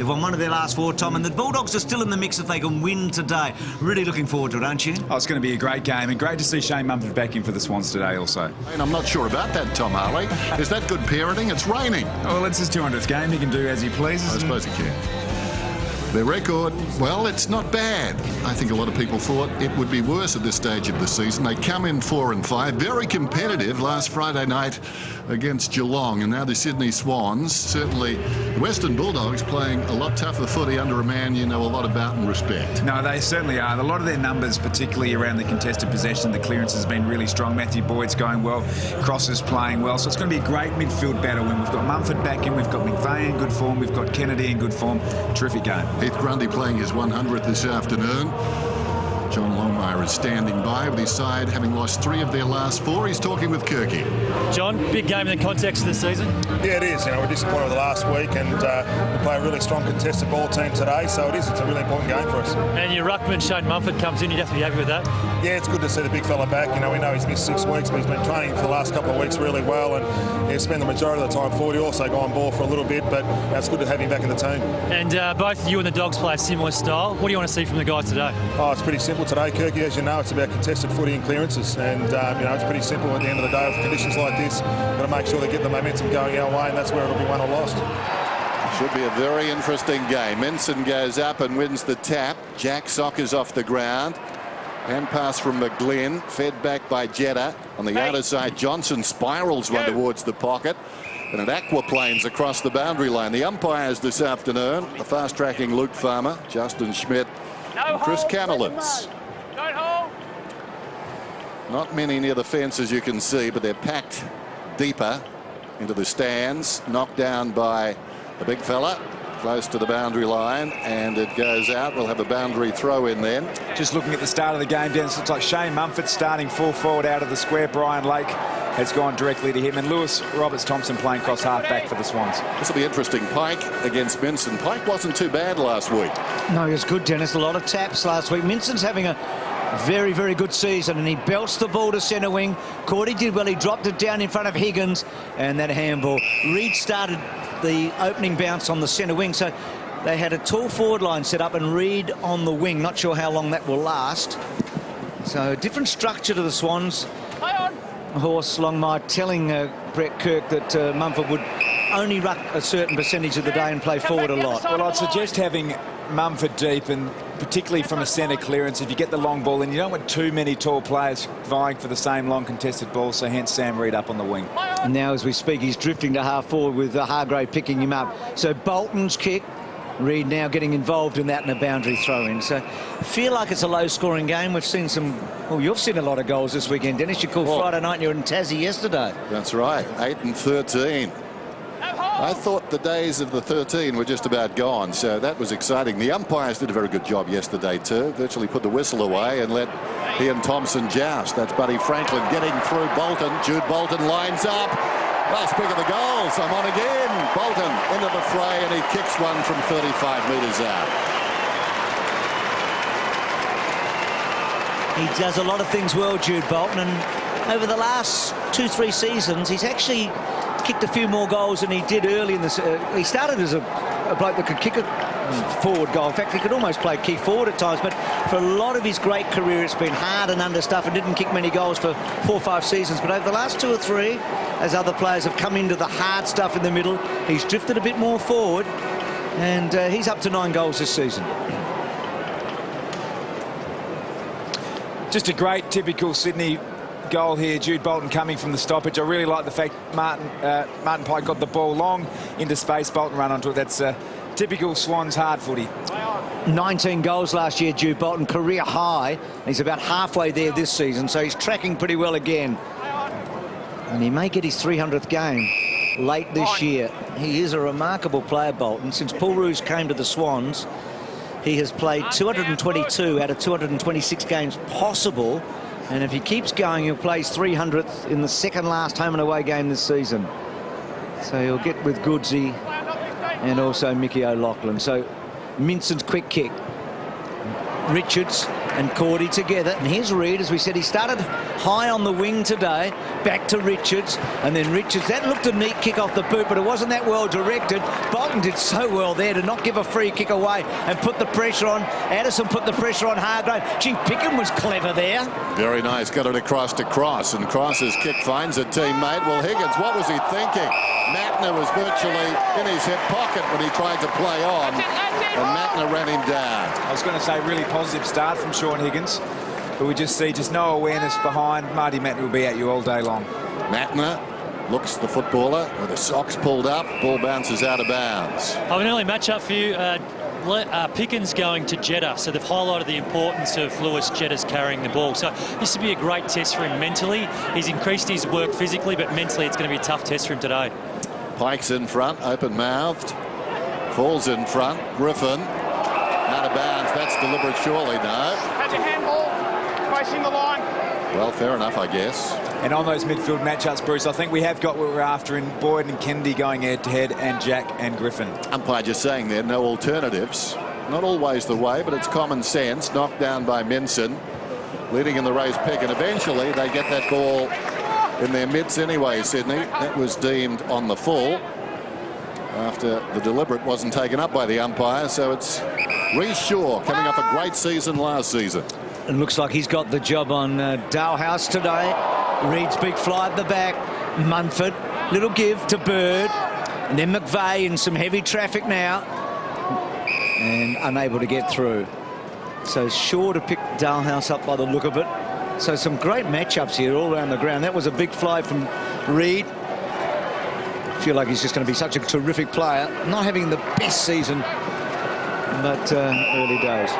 They've won one of their last 4, Tom, and the Bulldogs are still in the mix if they can win today. Really looking forward to it, aren't you? Oh, it's going to be a great game, and great to see Shane Mumford back in for the Swans today also. And I'm not sure about that, Tom Harley. Is that good parenting? It's raining. Well, it's his 200th game. He can do as he pleases. I suppose he can. Their record, well, it's not bad. I think a lot of people thought it would be worse at this stage of the season. They come in 4-5, very competitive last Friday night against Geelong, and now the Sydney Swans. Certainly, the Western Bulldogs playing a lot tougher footy under a man you know a lot about and respect. No, they certainly are. A lot of their numbers, particularly around the contested possession, the clearance has been really strong. Matthew Boyd's going well, Cross is playing well, so it's going to be a great midfield battle when we've got Mumford back in, we've got McVeigh in good form, we've got Kennedy in good form. Terrific game. Heath Grundy playing his 100th this afternoon. John Longmire is standing by with his side, having lost 3 of their last 4. He's talking with Kirky. John, big game in the context of the season. Yeah, it is. You know, we're disappointed with the last week, and we play a really strong contested ball team today, so it's a really important game for us. And your ruckman, Shane Mumford, comes in. You'd have to be happy with that. Yeah, it's good to see the big fella back. You know, we know he's missed 6 weeks, but he's been training for the last couple of weeks really well, and he's spent the majority of the time forward. He also gone ball for a little bit, but it's good to have him back in the team. And both you and the Dogs play a similar style. What do you want to see from the guys today? Oh, it's pretty simple today, Kirky. As you know, it's about contested footy and clearances, and you know, it's pretty simple at the end of the day with conditions like this. Got to make sure they get the momentum going our way, and that's where it'll be won or lost. Should be a very interesting game. Minson goes up and wins the tap. Jack Sock is off the ground. Hand pass from McGlynn, fed back by Jetta. On the outer side, Johnson spirals one towards the pocket, and it aquaplanes across the boundary line. The umpires this afternoon, the fast-tracking Luke Farmer, Justin Schmidt, and Chris Camillans. Not many near the fence, as you can see, but they're packed deeper into the stands. Knocked down by the big fella close to the boundary line, and it goes out. We'll have a boundary throw in then. Just looking at the start of the game, Dennis, looks like Shane Mumford starting full forward out of the square. Brian Lake has gone directly to him, and Lewis Roberts-Thompson playing cross half back for the Swans. This will be interesting. Pike against Minson. Pike wasn't too bad last week. No, he was good, Dennis. A lot of taps last week. Minson's having a very, very good season, and he belts the ball to centre wing. Cordy did well. He dropped it down in front of Higgins, and that handball. Reid started the opening bounce on the centre wing, so they had a tall forward line set up and Reid on the wing. Not sure how long that will last. So a different structure to the Swans. Horse Longmire telling Brett Kirk that Mumford would only ruck a certain percentage of the day and play forward a lot. Well, I'd suggest having Mumford deep, and particularly from a centre clearance, if you get the long ball, and you don't want too many tall players vying for the same long contested ball, so hence Sam Reid up on the wing. And now as we speak, he's drifting to half forward with Hargrave picking him up. So Bolton's kick, Reid now getting involved in that in a boundary throw-in. So I feel like it's a low-scoring game. We've seen some, well, you've seen a lot of goals this weekend, Dennis. You called Friday night and you were in Tassie yesterday. That's right, 8 and 13. I thought the days of the 13 were just about gone, so that was exciting. The umpires did a very good job yesterday too. Virtually put the whistle away and let Ian Thompson joust. That's Buddy Franklin getting through Bolton. Jude Bolton lines up. Well, speaking of the goals, I'm on again. Bolton into the fray, and he kicks one from 35 metres out. He does a lot of things well, Jude Bolton, and over the last 2-3 seasons, he's actually kicked a few more goals than he did early in this. He started as a bloke that could kick a forward goal. In fact, he could almost play key forward at times, but for a lot of his great career, it's been hard and understuff and didn't kick many goals for 4 or 5 seasons. But over the last 2 or 3, as other players have come into the hard stuff in the middle, he's drifted a bit more forward, and he's up to 9 goals this season. Just a great typical Sydney goal here. Jude Bolton coming from the stoppage. I really like the fact Martin Pike got the ball long into space. Bolton run onto it. That's typical Swans hard footy. 19 goals last year, Jude Bolton, career high. He's about halfway there this season, so he's tracking pretty well again. And he may get his 300th game late this year. He is a remarkable player, Bolton. Since Paul Roos came to the Swans, he has played 222 out of 226 games possible. And if he keeps going, he'll play his 300th in the second last home and away game this season. So he'll get with Goodsey and also Mickey O'Loughlin. So Minson's quick kick. Richards and Cordy together. And here's Reid, as we said, he started high on the wing today, back to Richards, and then Richards. That looked a neat kick off the boot, but it wasn't that well directed. Bolton did so well there to not give a free kick away and put the pressure on. Addison put the pressure on Hargrave. Gee, Pickham was clever there. Very nice. Got it across to Cross, and Cross's kick finds a teammate. Well, Higgins, what was he thinking? Matner was virtually in his hip pocket when he tried to play on, and Matner ran him down. I was going to say really positive start from Shaun Higgins, but we just see just no awareness behind. Marty Matner will be at you all day long. Matner looks the footballer with the socks pulled up. Ball bounces out of bounds. An early matchup for you. Pickens going to Jeddah, so they've highlighted the importance of Lewis Jeddah's carrying the ball. So this would be a great test for him mentally. He's increased his work physically, but mentally it's going to be a tough test for him today. Pike's in front, open-mouthed. Falls in front. Griffin out of bounds. That's deliberate, surely. No. Has a handball facing the line. Well, fair enough, I guess. And on those midfield matchups, Bruce, I think we have got what we're after in Boyd and Kennedy going head-to-head, and Jack and Griffin. Umpire just saying there, no alternatives. Not always the way, but it's common sense. Knocked down by Minson, leading in the race pick, and eventually they get that ball in their midst anyway, Sydney. That was deemed on the full after the deliberate wasn't taken up by the umpire. So it's Rhys Shaw coming off a great season last season. It looks like he's got the job on Dalhouse today. Reid's big fly at the back. Munford, little give to Bird. And then McVeigh in some heavy traffic now. And unable to get through. So Shaw to pick Dalhouse up by the look of it. So some great matchups here all around the ground. That was a big fly from Reid. I feel like he's just going to be such a terrific player. Not having the best season, but early days.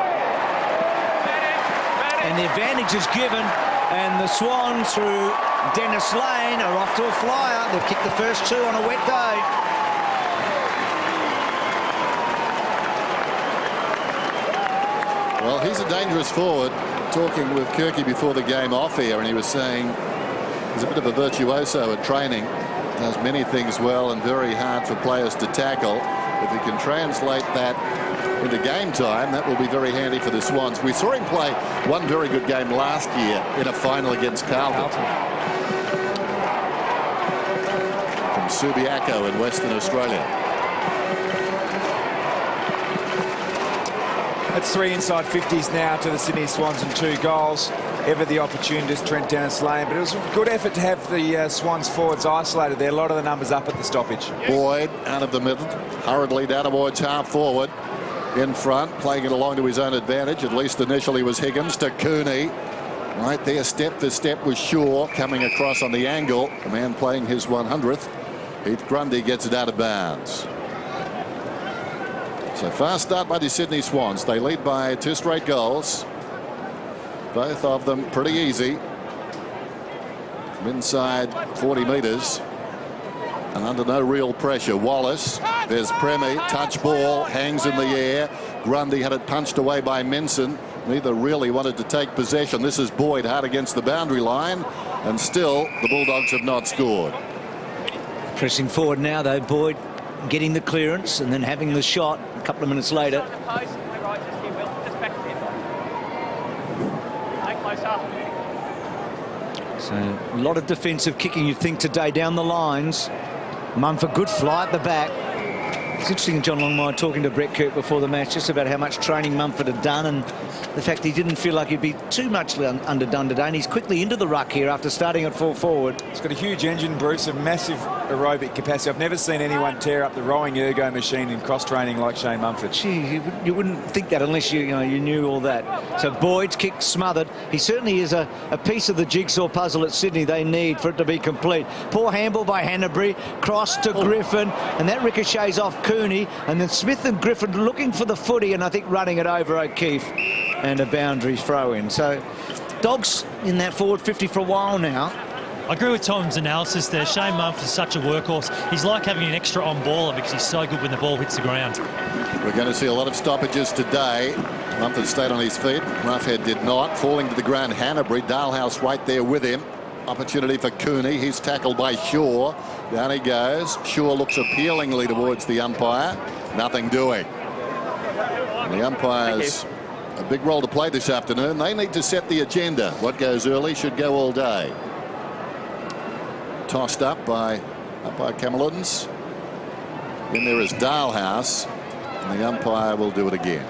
And the advantage is given, and the Swans through Dennis Lane are off to a flyer. They've kicked the first two on a wet day. Well, he's a dangerous forward. Talking with Kirky before the game off here, and he was saying he's a bit of a virtuoso at training. Does many things well and very hard for players to tackle. If he can translate that into game time, that will be very handy for the Swans. We saw him play one very good game last year in a final against Carlton. From Subiaco in Western Australia. That's 3 inside 50s now to the Sydney Swans and 2 goals. Ever the opportunist, Trent Dennis Lane, but it was a good effort to have the Swans forwards isolated there. A lot of the numbers up at the stoppage. Boyd out of the middle, hurriedly down towards half forward. In front, playing it along to his own advantage, at least initially, was Higgins to Cooney. Right there, step for step, was Shaw coming across on the angle. The man playing his 100th. Heath Grundy gets it out of bounds. So fast start by the Sydney Swans. They lead by 2 straight goals. Both of them pretty easy. From inside 40 metres. And under no real pressure. Wallace, there's Premi, touch ball, hangs in the air. Grundy had it punched away by Minson. Neither really wanted to take possession. This is Boyd hard against the boundary line. And still, the Bulldogs have not scored. Pressing forward now, though, Boyd getting the clearance and then having the shot a couple of minutes later. So a lot of defensive kicking, you'd think, today down the lines. Mumford, good fly at the back. It's interesting, John Longmire talking to Brett Kirk before the match just about how much training Mumford had done and the fact he didn't feel like he'd be too much underdone today, and he's quickly into the ruck here after starting at full forward. He's got a huge engine, Bruce, a massive aerobic capacity. I've never seen anyone tear up the rowing ergo machine in cross-training like Shane Mumford. Gee, you wouldn't think that unless you knew all that. So Boyd's kick smothered. He certainly is a piece of the jigsaw puzzle at Sydney they need for it to be complete. Poor handball by Hanbury, cross to Griffin, and that ricochets off Cooney, and then Smith and Griffin looking for the footy and I think running it over O'Keefe, and a boundary throw in. So Dogs in that forward 50 for a while now. I agree with Tom's analysis there. Shane Mumford is such a workhorse. He's like having an extra on-baller because he's so good when the ball hits the ground. We're going to see a lot of stoppages today. Mumford stayed on his feet. Roughhead did not. Falling to the ground, Hanbury. Dalhouse right there with him. Opportunity for Cooney. He's tackled by Shaw. Down he goes. Shaw looks appealingly towards the umpire. Nothing doing. And the umpire's a big role to play this afternoon. They need to set the agenda. What goes early should go all day. Tossed up by Camelons. Then there is Dalhouse, and the umpire will do it again.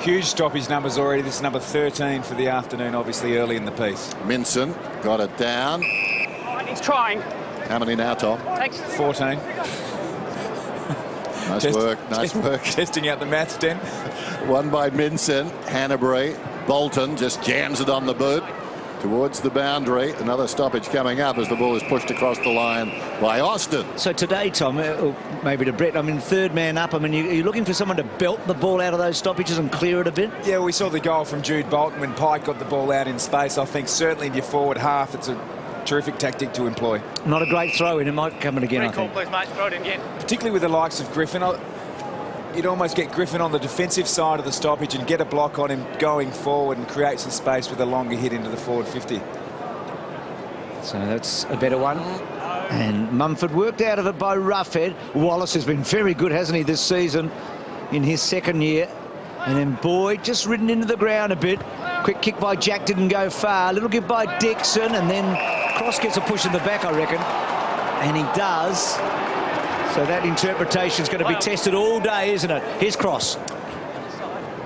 Huge stoppage numbers already. This is number 13 for the afternoon, obviously early in the piece. Minson got it down. He's trying. How many now, Tom? Takes 14. Nice work. Nice work. Testing out the maths, Den. One by Minson. Hanbury. Bolton just jams it on the boot towards the boundary. Another stoppage coming up as the ball is pushed across the line by Austin. So today, Tom, maybe to Brett, I mean, third man up. I mean, you're looking for someone to belt the ball out of those stoppages and clear it a bit? Yeah, we saw the goal from Jude Bolton when Pike got the ball out in space. I think certainly in your forward half, it's a terrific tactic to employ. Not a great throw in. It might come in again, I call, think. please, mate. Throw it in again. Particularly with the likes of Griffin. You'd almost get Griffin on the defensive side of the stoppage and get a block on him going forward and create some space with a longer hit into the forward 50. So that's a better one. And Mumford worked out of it by Roughhead. Wallace has been very good, hasn't he, this season in his second year. And then Boyd just ridden into the ground a bit. Quick kick by Jack, didn't go far. Little give by Dixon, and then Cross gets a push in the back, I reckon. And he does. So that interpretation is going to be tested all day, isn't it? Here's Cross.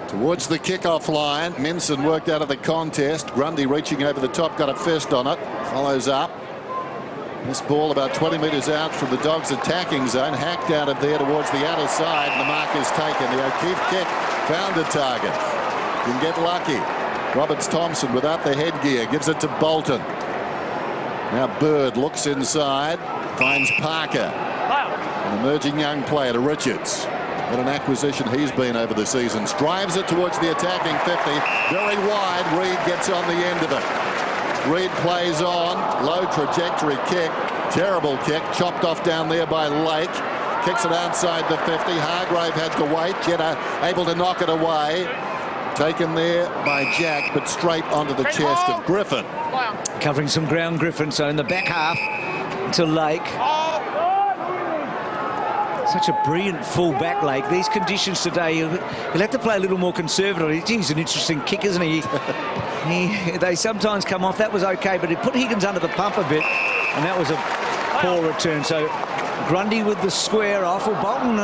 Towards the kickoff line. Minson worked out of the contest. Grundy reaching over the top, got a fist on it. Follows up. This ball about 20 metres out from the Dogs' attacking zone. Hacked out of there towards the outer side. And the mark is taken. The O'Keefe kick found a target. Can get lucky. Roberts-Thompson without the headgear gives it to Bolton. Now Bird looks inside. Finds Parker. An emerging young player to Richards. What an acquisition he's been over the season. Drives it towards the attacking 50. Very wide. Reed gets on the end of it. Reed plays on. Low trajectory kick. Terrible kick. Chopped off down there by Lake. Kicks it outside the 50. Hargrave had to wait. Jetta able to knock it away. Taken there by Jack, but straight onto the chest of Griffin. Covering some ground, Griffin. So in the back half to Lake. Such a brilliant full back, Lake. These conditions today, he'll have to play a little more conservatively. He's an interesting kick, isn't he? They sometimes come off. That was okay, but he put Higgins under the pump a bit, and that was a poor return. So Grundy with the square off. Well, Bolton,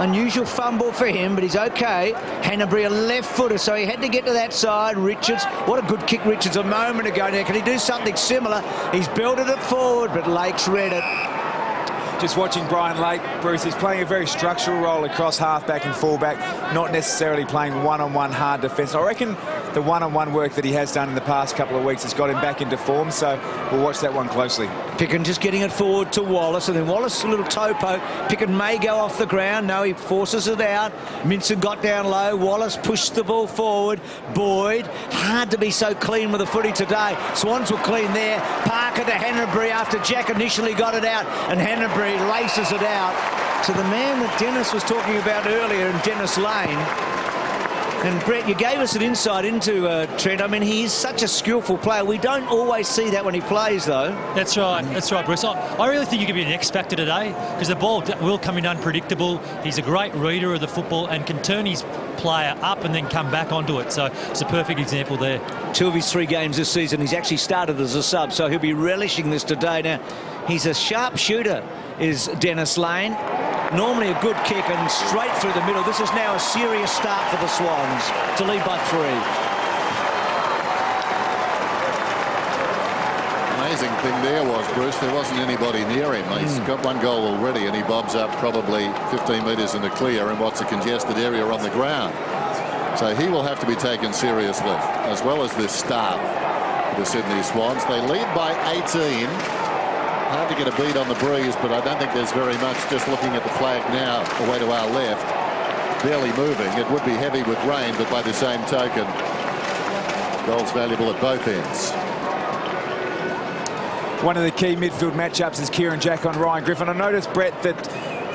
unusual fumble for him, but he's okay. Hanbury a left footer, so he had to get to that side. Richards, what a good kick Richards a moment ago. Now, can he do something similar? He's belted it forward, but Lake's read it. Just watching Brian Lake, Bruce, he's playing a very structural role across halfback and fullback, not necessarily playing one-on-one hard defence. I reckon the one-on-one work that he has done in the past couple of weeks has got him back into form, so we'll watch that one closely. Picken just getting it forward to Wallace, and then Wallace a little toe poke. Picken may go off the ground. No, he forces it out. Minson got down low. Wallace pushed the ball forward. Boyd, hard to be so clean with the footy today. Swans were clean there. Parker to Hanbury after Jack initially got it out, and Hanbury laces it out to the man that Dennis was talking about earlier in Dennis Lane. And Brett, you gave us an insight into Trent. I mean, he is such a skillful player. We don't always see that when he plays, though. That's right, Bruce. I really think he could be an X factor today because the ball will come in unpredictable. He's a great reader of the football and can turn his player up and then come back onto it. So it's a perfect example there. 2 of his 3 games this season, he's actually started as a sub, so he'll be relishing this today. Now, he's a sharp shooter, is Dennis Lane. Normally a good kick and straight through the middle. This is now a serious start for the Swans to lead by 3. Amazing thing there was, Bruce, there wasn't anybody near him. He's got 1 goal already, and he bobs up probably 15 metres in the clear in what's a congested area on the ground. So he will have to be taken seriously, as well as this staff for the Sydney Swans. They lead by 18. Hard to get a beat on the breeze, but I don't think there's very much. Just looking at the flag now, away to our left, barely moving. It would be heavy with rain, but by the same token, goals valuable at both ends. One of the key midfield matchups is Kieran Jack on Ryan Griffin. I noticed, Brett, that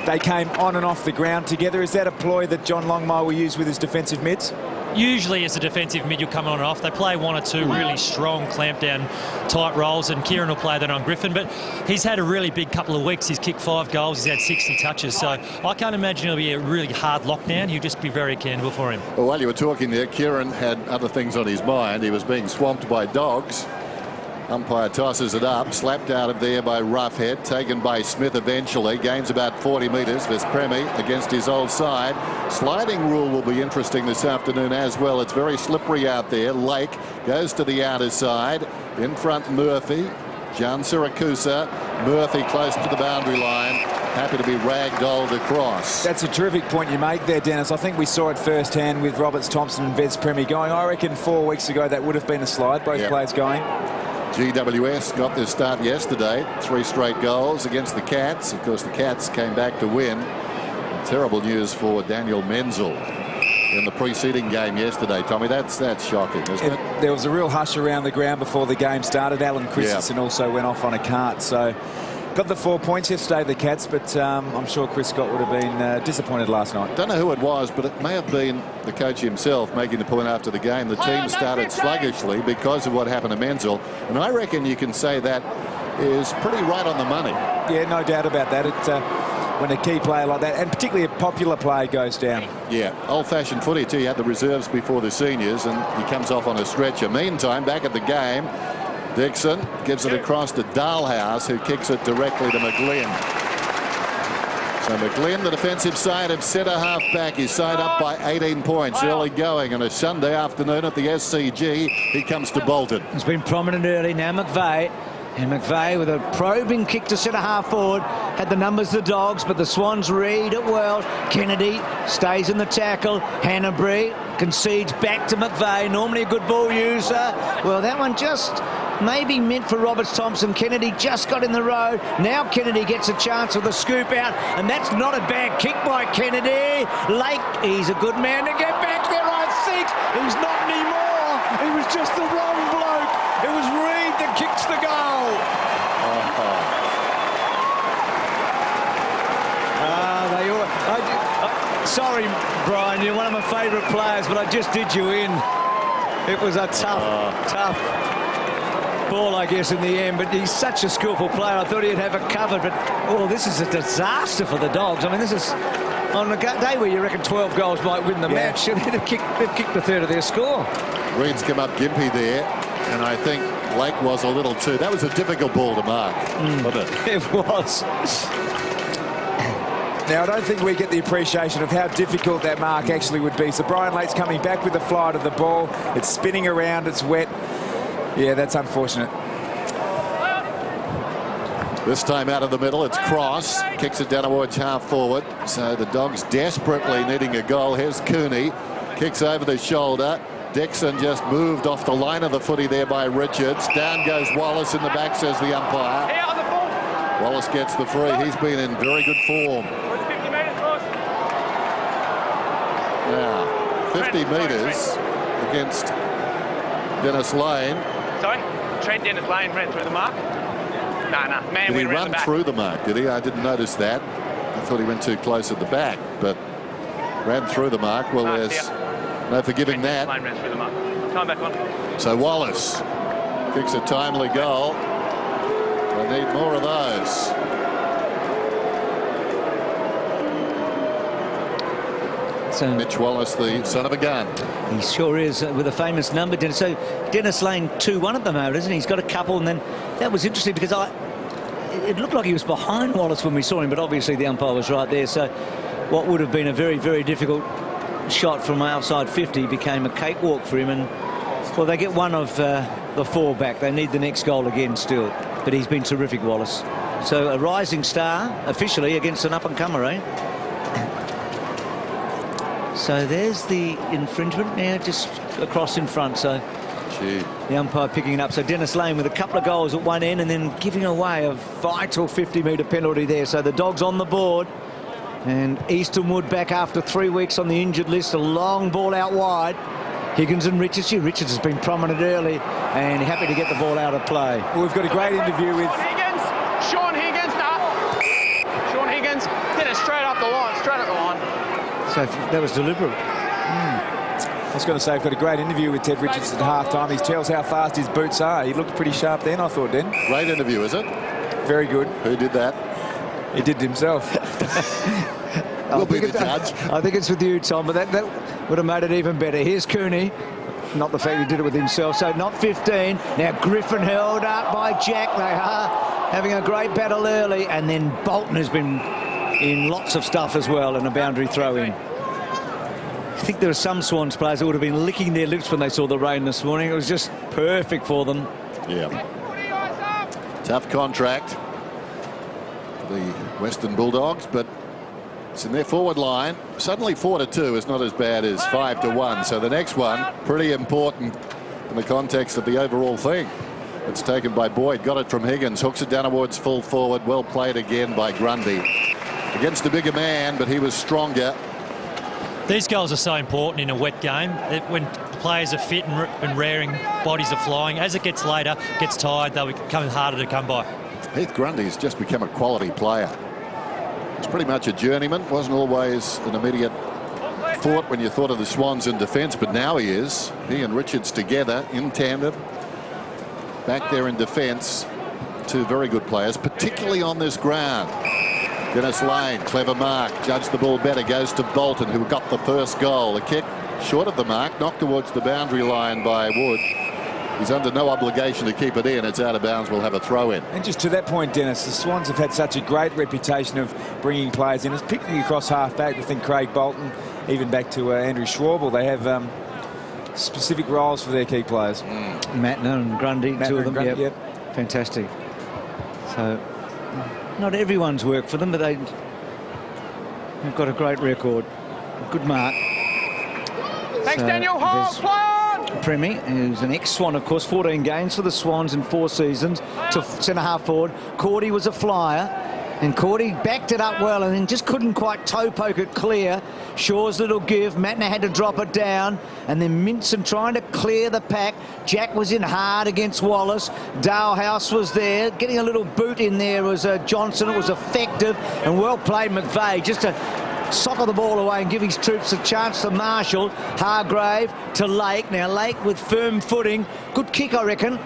they came on and off the ground together. Is that a ploy that John Longmire will use with his defensive mids? usually as a defensive mid, you'll come on and off. They play one or two really strong clamp down tight roles, and Kieran will play that on Griffin. But he's had a really big couple of weeks. He's kicked 5 goals. He's had 60 touches. So I can't imagine it'll be a really hard lockdown. He'll just be very accountable for him. Well, while you were talking there, Kieran had other things on his mind. He was being swamped by dogs. Umpire tosses it up, slapped out of there by Roughhead, taken by Smith eventually. Gains about 40 metres. Vespremi against his old side. Sliding rule will be interesting this afternoon as well. It's very slippery out there. Lake goes to the outer side. In front, Murphy. John Siracusa. Murphy close to the boundary line. Happy to be ragdolled across. That's a terrific point you make there, Dennis. I think we saw it firsthand with Roberts Thompson and Vespremi going. I reckon 4 weeks ago that would have been a slide. Both players going. GWS got their start yesterday. 3 straight goals against the Cats. Of course, the Cats came back to win. Terrible news for Daniel Menzel in the preceding game yesterday, Tommy. That's shocking, isn't it? There was a real hush around the ground before the game started. Alan Christensen also went off on a cart. So got the 4 points yesterday, the Cats, but I'm sure Chris Scott would have been disappointed last night. Don't know who it was, but it may have been the coach himself making the point after the game. The team started sluggishly because of what happened to Menzel, and I reckon you can say that is pretty right on the money. Yeah, no doubt about that. When a key player like that, and particularly a popular player, goes down. Yeah, old-fashioned footy too. You had the reserves before the seniors, and he comes off on a stretcher. Meantime, back at the game, Dixon gives it across to Dahlhaus, who kicks it directly to McGlynn. So McGlynn, the defensive side of centre half back, is side up by 18 points early going on a Sunday afternoon at the SCG. He comes to Bolton. He's been prominent early. Now McVeigh. And McVeigh with a probing kick to centre half forward. Had the numbers, the Dogs, but the Swans read it well. Kennedy stays in the tackle. Hanbury concedes back to McVeigh. Normally a good ball user. Well, that one just maybe meant for Roberts Thompson. Kennedy just got in the road. Now Kennedy gets a chance with a scoop out, and that's not a bad kick by Kennedy. Lake, he's a good man to get back there, I think. He's not anymore. He was just the wrong bloke. It was Reid that kicks the goal. Sorry, Brian, you're one of my favourite players, but I just did you in. It was a tough ball, I guess, in the end, but he's such a skillful player. I thought he'd have it covered, but, oh, this is a disaster for the Dogs. I mean, this is on a day where you reckon 12 goals might win the match, and they've kicked a third of their score. Reid's come up gimpy there, and I think Lake was a little too. That was a difficult ball to mark, wasn't it? It was. Now, I don't think we get the appreciation of how difficult that mark actually would be. So Brian Lake's coming back with the flight of the ball. It's spinning around. It's wet. Yeah, that's unfortunate. This time out of the middle, it's Cross. Kicks it down towards half forward. So the Dogs desperately needing a goal. Here's Cooney. Kicks over the shoulder. Dixon just moved off the line of the footy there by Richards. Down goes Wallace in the back, says the umpire. Wallace gets the free. He's been in very good form. Now, 50 metres against Dennis Lane. Sorry? Trent Dennis Lane ran through the mark. Nah. Man, did he run through the mark, did he? I didn't notice that. I thought he went too close at the back, but ran through the mark. Well, there's no forgiving that. Lane ran through the mark. Time back on. So Wallace kicks a timely goal. I need more of those. So Mitch Wallace, the son of a gun. He sure is, with a famous number, Dennis. So Dennis Lane 2-1 at the moment, isn't he? He's got a couple, and then that was interesting because it looked like he was behind Wallace when we saw him, but obviously the umpire was right there. So what would have been a very, very difficult shot from outside 50 became a cakewalk for him, and well, they get one of the 4 back. They need the next goal again still, but he's been terrific, Wallace. So a rising star officially against an up-and-comer, eh? So there's the infringement now, just across in front. So the umpire picking it up. So Dennis Lane with a couple of goals at one end and then giving away a vital 50-metre penalty there. So the Dogs on the board. And Eastonwood back after 3 weeks on the injured list. A long ball out wide. Higgins and Richards. Richards has been prominent early and happy to get the ball out of play. Well, we've got a great interview with Sean Higgins. Sean Higgins did it straight up the line. So that was deliberate. I was going to say, I've got a great interview with Ted Richards at half-time. He tells how fast his boots are. He looked pretty sharp then, I thought, Den. Great interview, is it? Very good. Who did that? He did it himself. We'll be the judge. I think it's with you, Tom, but that would have made it even better. Here's Cooney. Not the fact he did it with himself, so not 15. Now Griffin held up by Jack. They are having a great battle early, and then Bolton has been in lots of stuff as well, and a boundary throw in. I think there are some Swans players who would have been licking their lips when they saw the rain this morning. It was just perfect for them. Yeah. Tough contract for the Western Bulldogs, but it's in their forward line. Suddenly 4-2 is not as bad as 5-1. So the next one, pretty important in the context of the overall thing. It's taken by Boyd, got it from Higgins, hooks it down towards full forward. Well played again by Grundy. Against a bigger man, but he was stronger. These goals are so important in a wet game. When players are fit and raring, bodies are flying. As it gets later, gets tired, they'll become harder to come by. Heath Grundy's just become a quality player. He's pretty much a journeyman. Wasn't always an immediate thought when you thought of the Swans in defence, but now he is. He and Richards together in tandem. Back there in defence. Two very good players, particularly on this ground. Dennis Lane, clever mark, judged the ball better, goes to Bolton, who got the first goal. A kick short of the mark, knocked towards the boundary line by Wood. He's under no obligation to keep it in. It's out of bounds. We'll have a throw in. And just to that point, Dennis, the Swans have had such a great reputation of bringing players in. It's picking across half-back. I think Craig Bolton, even back to Andrew Schwabel. They have specific roles for their key players. Matner and Grundy, two of them. Yep. Fantastic. So not everyone's worked for them, but they've got a great record. Good mark. Thanks, Daniel. Hold, play on! Premi, who's an ex-Swan, of course, 14 games for the Swans in 4 seasons, to centre-half forward. Cordy was a flyer, and Cordy backed it up well and then just couldn't quite toe-poke it clear. Shaw's little give. Matner had to drop it down, and then Minson trying to clear the pack. Jack was in hard against Wallace. Dalehouse was there. Getting a little boot in there was Johnson. It was effective, and well played McVeigh just to soccer the ball away and give his troops a chance to Marshall. Hargrave to Lake. Now Lake with firm footing. Good kick, I reckon.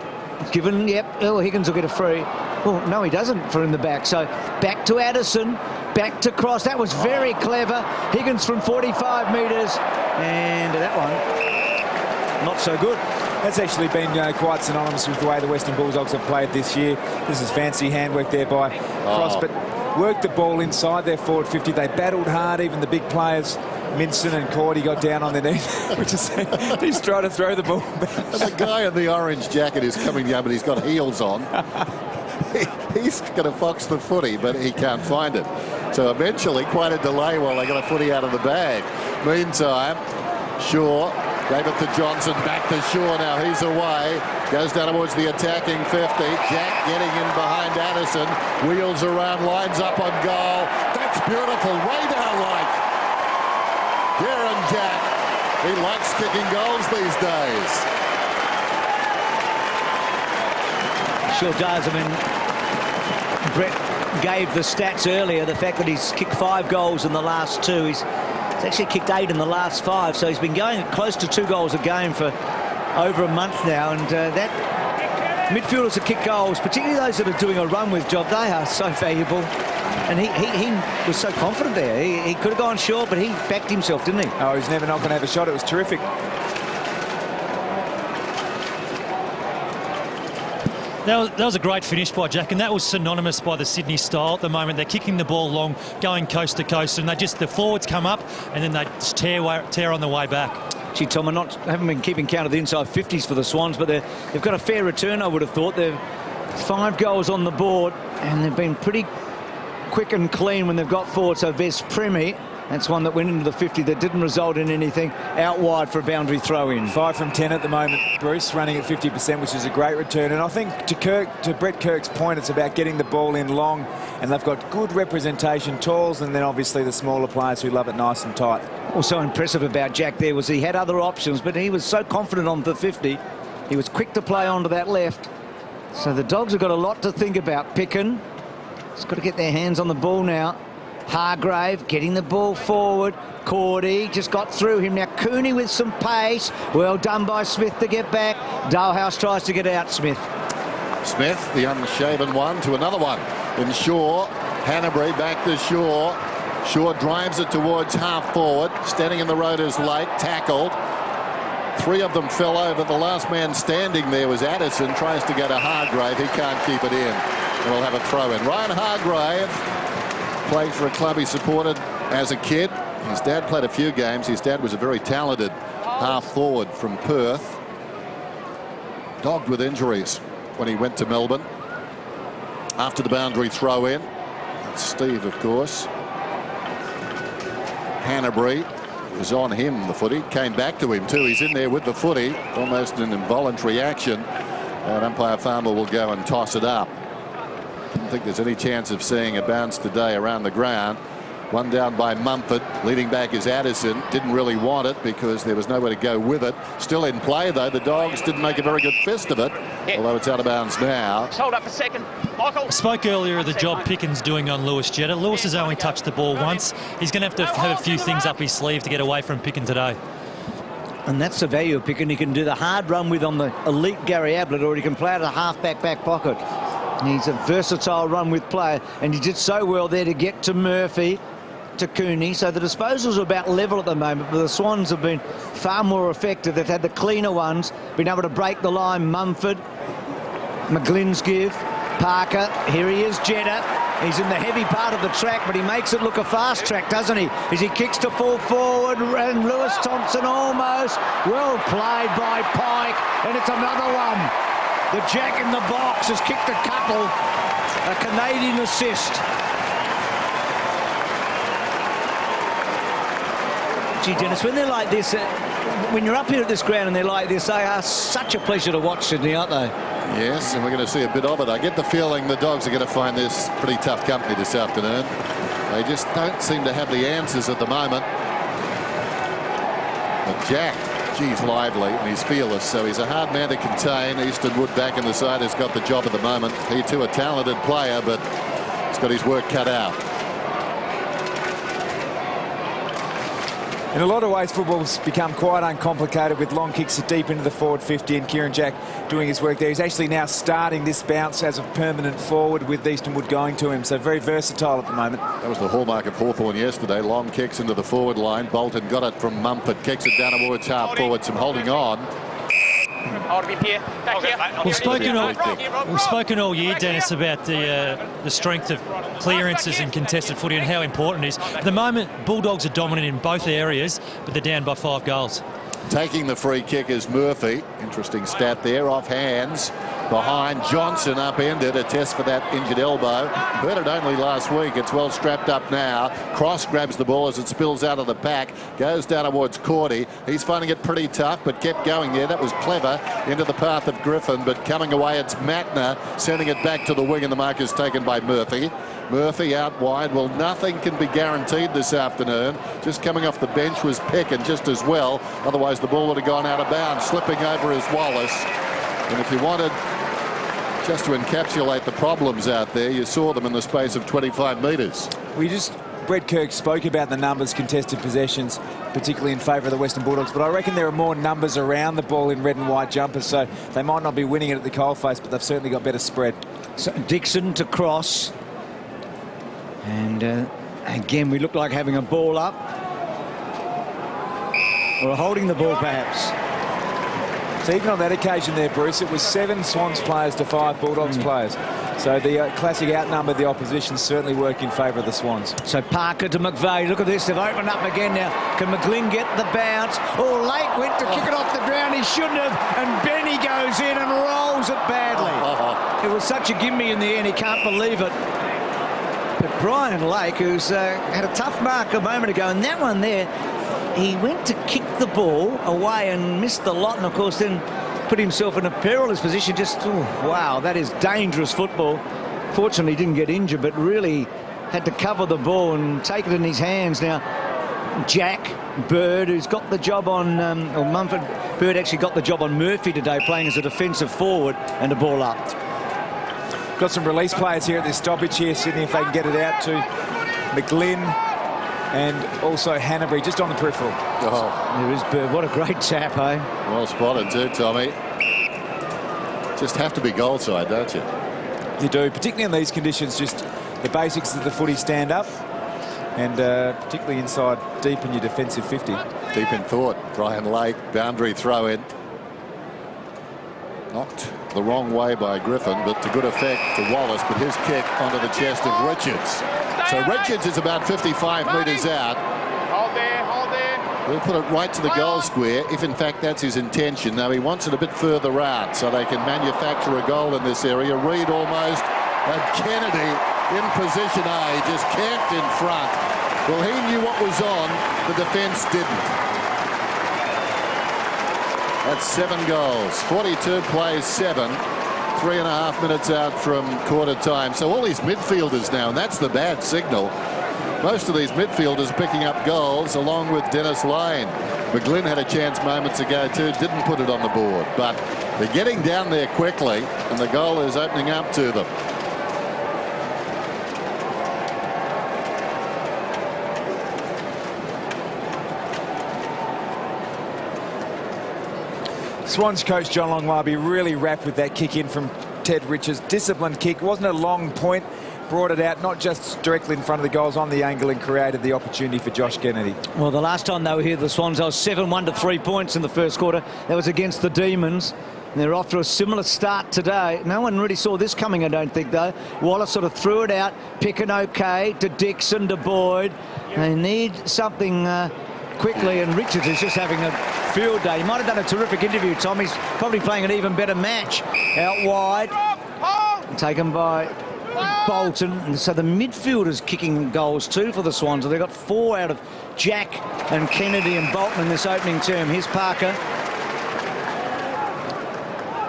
Given, yep. Oh, Higgins will get a free. Well, no, he doesn't for in the back. So back to Addison. Back to Cross. That was very clever. Higgins from 45 metres. And that one, not so good. That's actually been quite synonymous with the way the Western Bulldogs have played this year. This is fancy handwork there by Cross, but worked the ball inside their forward 50. They battled hard, even the big players. Minson and Cordy got down on their knees, which is he's trying to throw the ball back. And the guy in the orange jacket is coming down, but he's got heels on. He's going to fox the footy, but he can't find it. So eventually, quite a delay while they got a footy out of the bag. Meantime, Shaw gave it to Johnson, back to Shaw. Now he's away, goes down towards the attacking 50. Jack getting in behind Addison, wheels around, lines up on goal. That's beautiful, way down Lake. Kieran Jack, he likes kicking goals these days. Sure does. I mean, Brett gave the stats earlier, the fact that he's kicked 5 goals in the last 2. He's actually kicked 8 in the last 5, so he's been going close to 2 goals a game for over a month now. And that midfielders that kick goals, particularly those that are doing a run with job, they are so valuable. And he was so confident there. He could have gone short, but he backed himself, didn't he? Oh, he's never not going to have a shot. It was terrific. That was a great finish by Jack, and that was synonymous by the Sydney style at the moment. They're kicking the ball long, going coast to coast, and the forwards come up, and then they just tear on the way back. Gee, Tom, haven't been keeping count of the inside 50s for the Swans, but they've got a fair return, I would have thought. They've 5 goals on the board, and they've been pretty quick and clean when they've got forward. So Ves Premi, that's one that went into the 50 that didn't result in anything, out wide for a boundary throw in. 5 from 10 at the moment. Bruce running at 50%, which is a great return. And I think to Brett Kirk's point, it's about getting the ball in long, and they've got good representation, talls, and then obviously the smaller players who love it nice and tight. Also impressive about Jack there was he had other options, but he was so confident on the 50. He was quick to play onto that left. So the Dogs have got a lot to think about. Picken has got to get their hands on the ball now. Hargrave getting the ball forward. Cordy just got through him. Now Cooney with some pace. Well done by Smith to get back. Dalehouse tries to get out. Smith, the unshaven one, to another one. In Shaw, Hanbury back to Shaw. Shaw drives it towards half forward. Standing in the road is Lake, tackled. 3 of them fell over. The last man standing there was Addison. Tries to go to Hargrave. He can't keep it in. And we'll have a throw in. Ryan Hargrave played for a club he supported as a kid. His dad played a few games. His dad was a very talented half forward from Perth. Dogged with injuries when he went to Melbourne. After the boundary throw in. That's Steve, of course. Hanbury was on him, the footy. Came back to him too. He's in there with the footy. Almost an involuntary action. And umpire Farmer will go and toss it up. I don't think there's any chance of seeing a bounce today around the ground. One down by Mumford. Leading back is Addison. Didn't really want it because there was nowhere to go with it. Still in play though. The Dogs didn't make a very good fist of it. Although it's out of bounds now. Hold up a second. Michael. I spoke earlier of the job Pickens doing on Lewis Jetta. Lewis has only touched the ball once. He's going to have a few things up his sleeve to get away from Pickens today. and that's the value of Pickens. He can do the hard run with on the elite Gary Ablett, or he can play out of the half-back back pocket. He's a versatile run with player, and he did so well there to get to Murphy, to Cooney. So the disposals are about level at the moment, but the Swans have been far more effective. They've had the cleaner ones, been able to break the line. Mumford, McGlynn's give, Parker, here he is, Jetta. He's in the heavy part of the track, but he makes it look a fast track, doesn't he? As he kicks to full forward, and Lewis Thompson almost. Well played by Pike, and it's another one. The Jack in the box has kicked a couple. A Canadian assist. Gee, Dennis, when they're like this, when you're up here at this ground and they're like this, they are such a pleasure to watch, Sydney, aren't they? Yes, and we're going to see a bit of it. I get the feeling the Dogs are going to find this pretty tough company this afternoon. They just don't seem to have the answers at the moment. But Jack, geez, lively, and he's fearless, so he's a hard man to contain. Easton Wood back in the side has got the job at the moment. He too a talented player, but he's got his work cut out. In a lot of ways, football's become quite uncomplicated with long kicks deep into the forward 50, and Kieran Jack doing his work there. He's actually now starting this bounce as a permanent forward with Easton Wood going to him, so very versatile at the moment. That was the hallmark of Hawthorn yesterday. Long kicks into the forward line. Bolton got it from Mumford, kicks it down towards half forward. Some holding on. Hold him here. Back here. We've spoken all year, Dennis, about the strength of clearances and contested footy and how important it is. At the moment, Bulldogs are dominant in both areas, but they're down by 5 goals. Taking the free kick is Murphy. Interesting stat there, off hands. Behind Johnson, upended, a test for that injured elbow. Heard it only last week. It's well strapped up now. Cross grabs the ball as it spills out of the pack. Goes down towards Cordy. He's finding it pretty tough, but kept going there. That was clever into the path of Griffin, but coming away, it's Matner sending it back to the wing, and the mark is taken by Murphy. Murphy out wide. Well, nothing can be guaranteed this afternoon. Just coming off the bench was Peckin just as well. Otherwise, the ball would have gone out of bounds. Slipping over is Wallace. And if you wanted just to encapsulate the problems out there, you saw them in the space of 25 metres. Brett Kirk spoke about the numbers, contested possessions, particularly in favour of the Western Bulldogs, but I reckon there are more numbers around the ball in red and white jumpers, so they might not be winning it at the coalface, but they've certainly got better spread. So Dixon to cross. And again, we look like having a ball up. Or holding the ball, perhaps. So even on that occasion there, Bruce, it was 7 Swans players to 5 Bulldogs players. So the classic outnumber the opposition certainly work in favour of the Swans. So Parker to McVeigh. Look at this. They've opened up again now. Can McGlynn get the bounce? Oh, Lake went to kick it off the ground. He shouldn't have. And Benny goes in and rolls it badly. It was such a gimme in the end. He can't believe it. But Brian Lake, who's had a tough mark a moment ago, and that one there, he went to kick the ball away and missed the lot, and of course then put himself in a perilous position. Just, wow, that is dangerous football. Fortunately, he didn't get injured, but really had to cover the ball and take it in his hands. Now, Jack Bird, who's got the job on, or Mumford, Bird actually got the job on Murphy today, playing as a defensive forward, and a ball up. Got some release players here at this stoppage here, Sydney, if they can get it out to McGlynn, and also Hanbury just on the peripheral. Oh, There is Bird. What a great tap, eh? well spotted too, Tommy. Just have to be goal side, don't you? You do, particularly in these conditions, just the basics of the footy stand up, and particularly inside deep in your defensive 50. Deep in thought. Brian Lake, boundary throw in. Knocked the wrong way by Griffin, but to good effect to Wallace, but his kick onto the chest of Richards. So Richards is about 55 metres out. Hold there, hold there. We'll put it right to the goal square, if in fact that's his intention. Now he wants it a bit further out so they can manufacture a goal in this area. Reid almost, and Kennedy in position A, just camped in front. Well, he knew what was on, the defence didn't. That's 7 goals, 42 plays 7, 3.5 minutes out from quarter time. So all these midfielders now, and that's the bad signal. Most of these midfielders picking up goals along with Dennis Lane. McGlynn had a chance moments ago too, didn't put it on the board, but they're getting down there quickly and the goal is opening up to them. Swans coach John Longmarby really wrapped with that kick in from Ted Richards. Disciplined kick, wasn't a long point, brought it out not just directly in front of the goals, on the angle, and created the opportunity for Josh Kennedy. Well, the last time they were here, the Swans, they were 7-1 to 3 points in the first quarter. That was against the Demons. And they're off to a similar start today. No one really saw this coming, I don't think, though. Wallace sort of threw it out. Picking okay to Dixon, to Boyd. They need something quickly, and Richards is just having a field day. He might have done a terrific interview, Tom. He's probably playing an even better match. Out wide. Taken by Bolton. And so the midfielders kicking goals too for the Swans. They've got 4 out of Jack and Kennedy and Bolton in this opening term. Here's Parker.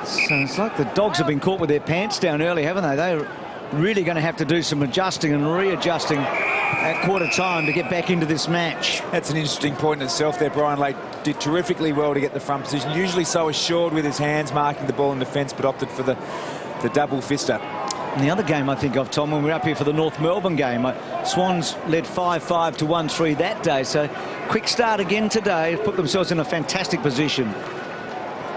So it's like the Dogs have been caught with their pants down early, haven't they? They're really going to have to do some adjusting and readjusting at quarter time to get back into this match. That's an interesting point in itself there. Brian Lake did terrifically well to get the front position. Usually so assured with his hands marking the ball in defence, but opted for the double fister. And the other game I think of, Tom, when we were up here for the North Melbourne game, Swans led 5-5 to 1-3 that day. So quick start again today, put themselves in a fantastic position.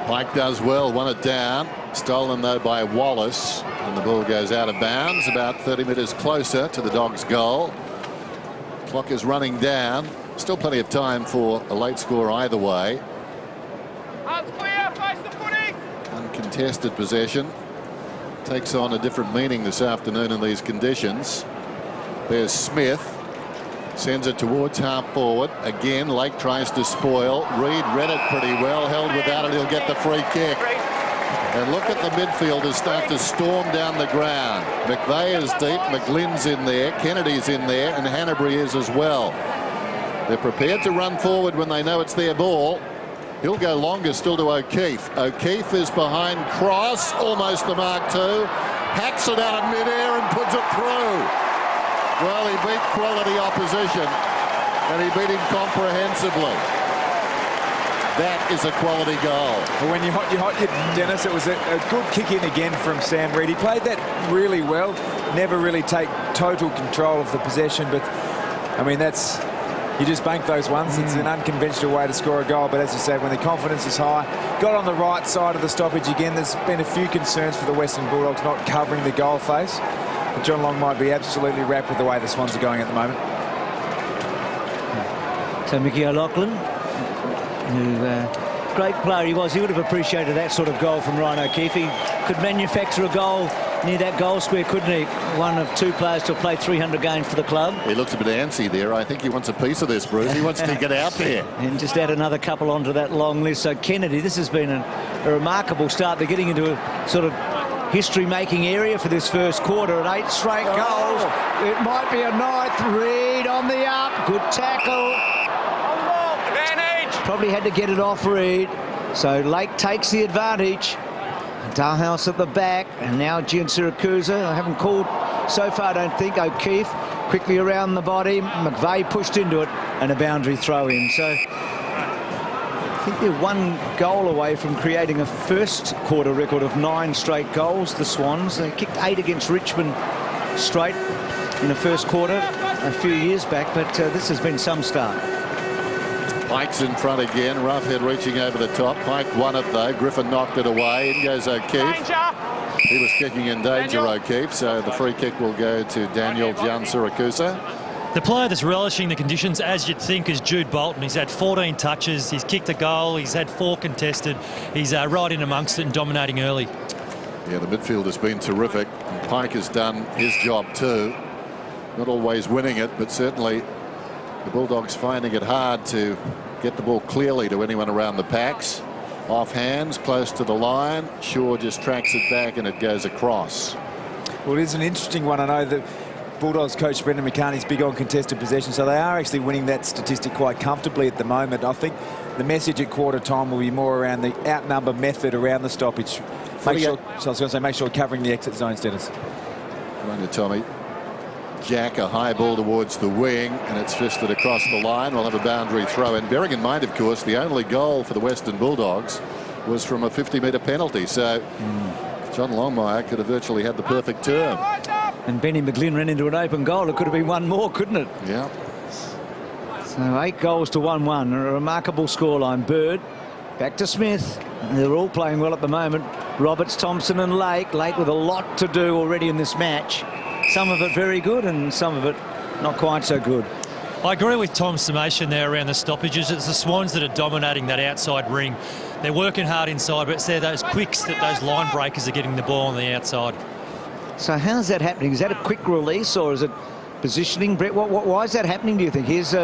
Pike does well, won it down. Stolen though by Wallace, and the ball goes out of bounds about 30 metres closer to the Dogs' goal. Clock is running down. Still plenty of time for a late score either way. Hands clear, face the footing. Uncontested possession takes on a different meaning this afternoon in these conditions. There's Smith. Sends it towards half forward. Again, Lake tries to spoil. Reid read it pretty well. Held without it. He'll get the free kick. And look at the midfielders start to storm down the ground. McVeigh is deep. McGlynn's in there. Kennedy's in there. And Hanbury is as well. They're prepared to run forward when they know it's their ball. He'll go longer still to O'Keefe. O'Keefe is behind Cross. Almost the mark too. Hacks it out of midair and puts it through. Well, he beat quality opposition, and he beat him comprehensively. That is a quality goal. Well, when you hot, Dennis, it was a good kick in again from Sam Reid. He played that really well. Never really take total control of the possession, but I mean, you just bank those ones. It's an unconventional way to score a goal, but as you said, when the confidence is high, got on the right side of the stoppage again. There's been a few concerns for the Western Bulldogs not covering the goal face. But John Long might be absolutely wrapped with the way the Swans are going at the moment. So Mickey O'Loughlin, who great player he was, he would have appreciated that sort of goal from Ryan O'Keefe. He could manufacture a goal near that goal square, couldn't he? One of 2 players to play 300 games for the club. He looks a bit antsy there. I think he wants a piece of this, Bruce. He wants to get out there. And just add another couple onto that long list. So Kennedy, this has been a remarkable start. They're getting into a sort of history-making area for this first quarter at 8 straight goals. It might be a 9th. Reid on the up. Good tackle. Advantage. Probably had to get it off Reid. So Lake takes the advantage. Dalhouse at the back. And now Gian Siracusa. I haven't called so far, I don't think. O'Keefe quickly around the body. McVeigh pushed into it. And a boundary throw in. So I think they're 1 goal away from creating a first quarter record of 9 straight goals, the Swans. They kicked 8 against Richmond straight in the first quarter. a few years back, but this has been some start. Pike's in front again. Roughhead reaching over the top. Pike won it though. Griffin knocked it away. In goes O'Keefe. He was kicking in danger, O'Keefe, so the free kick will go to Daniel Giansirakusa. The player that's relishing the conditions, as you'd think, is Jude Bolton. He's had 14 touches, he's kicked a goal, he's had 4 contested. He's right in amongst it and dominating early. Yeah, the midfield has been terrific. And Pike has done his job too. Not always winning it, but certainly the Bulldogs finding it hard to get the ball clearly to anyone around the packs. Off hands, close to the line. Shaw just tracks it back and it goes across. Well, it is an interesting one. I know that Bulldogs coach Brendan McCartney's big on contested possession, so they are actually winning that statistic quite comfortably at the moment. I think the message at quarter time will be more around the outnumber method around the stoppage. Make sure you're covering the exit zones, Dennis. Run to Tommy. Jack, a high ball towards the wing, and it's fisted across the line. We'll have a boundary throw in. Bearing in mind, of course, the only goal for the Western Bulldogs was from a 50-metre penalty. So John Longmire could have virtually had the perfect term. And Benny McGlynn ran into an open goal. It could have been one more, couldn't it? Yeah. So 8 goals to 1-1. A remarkable scoreline. Bird back to Smith. They're all playing well at the moment. Roberts, Thompson and Lake. Lake with a lot to do already in this match. Some of it very good and some of it not quite so good. I agree with Tom's summation there around the stoppages. It's the Swans that are dominating that outside ring. They're working hard inside, but it's there those quicks that those line breakers are getting the ball on the outside. So how's that happening? Is that a quick release or is it positioning? Brett, why is that happening, do you think? Here's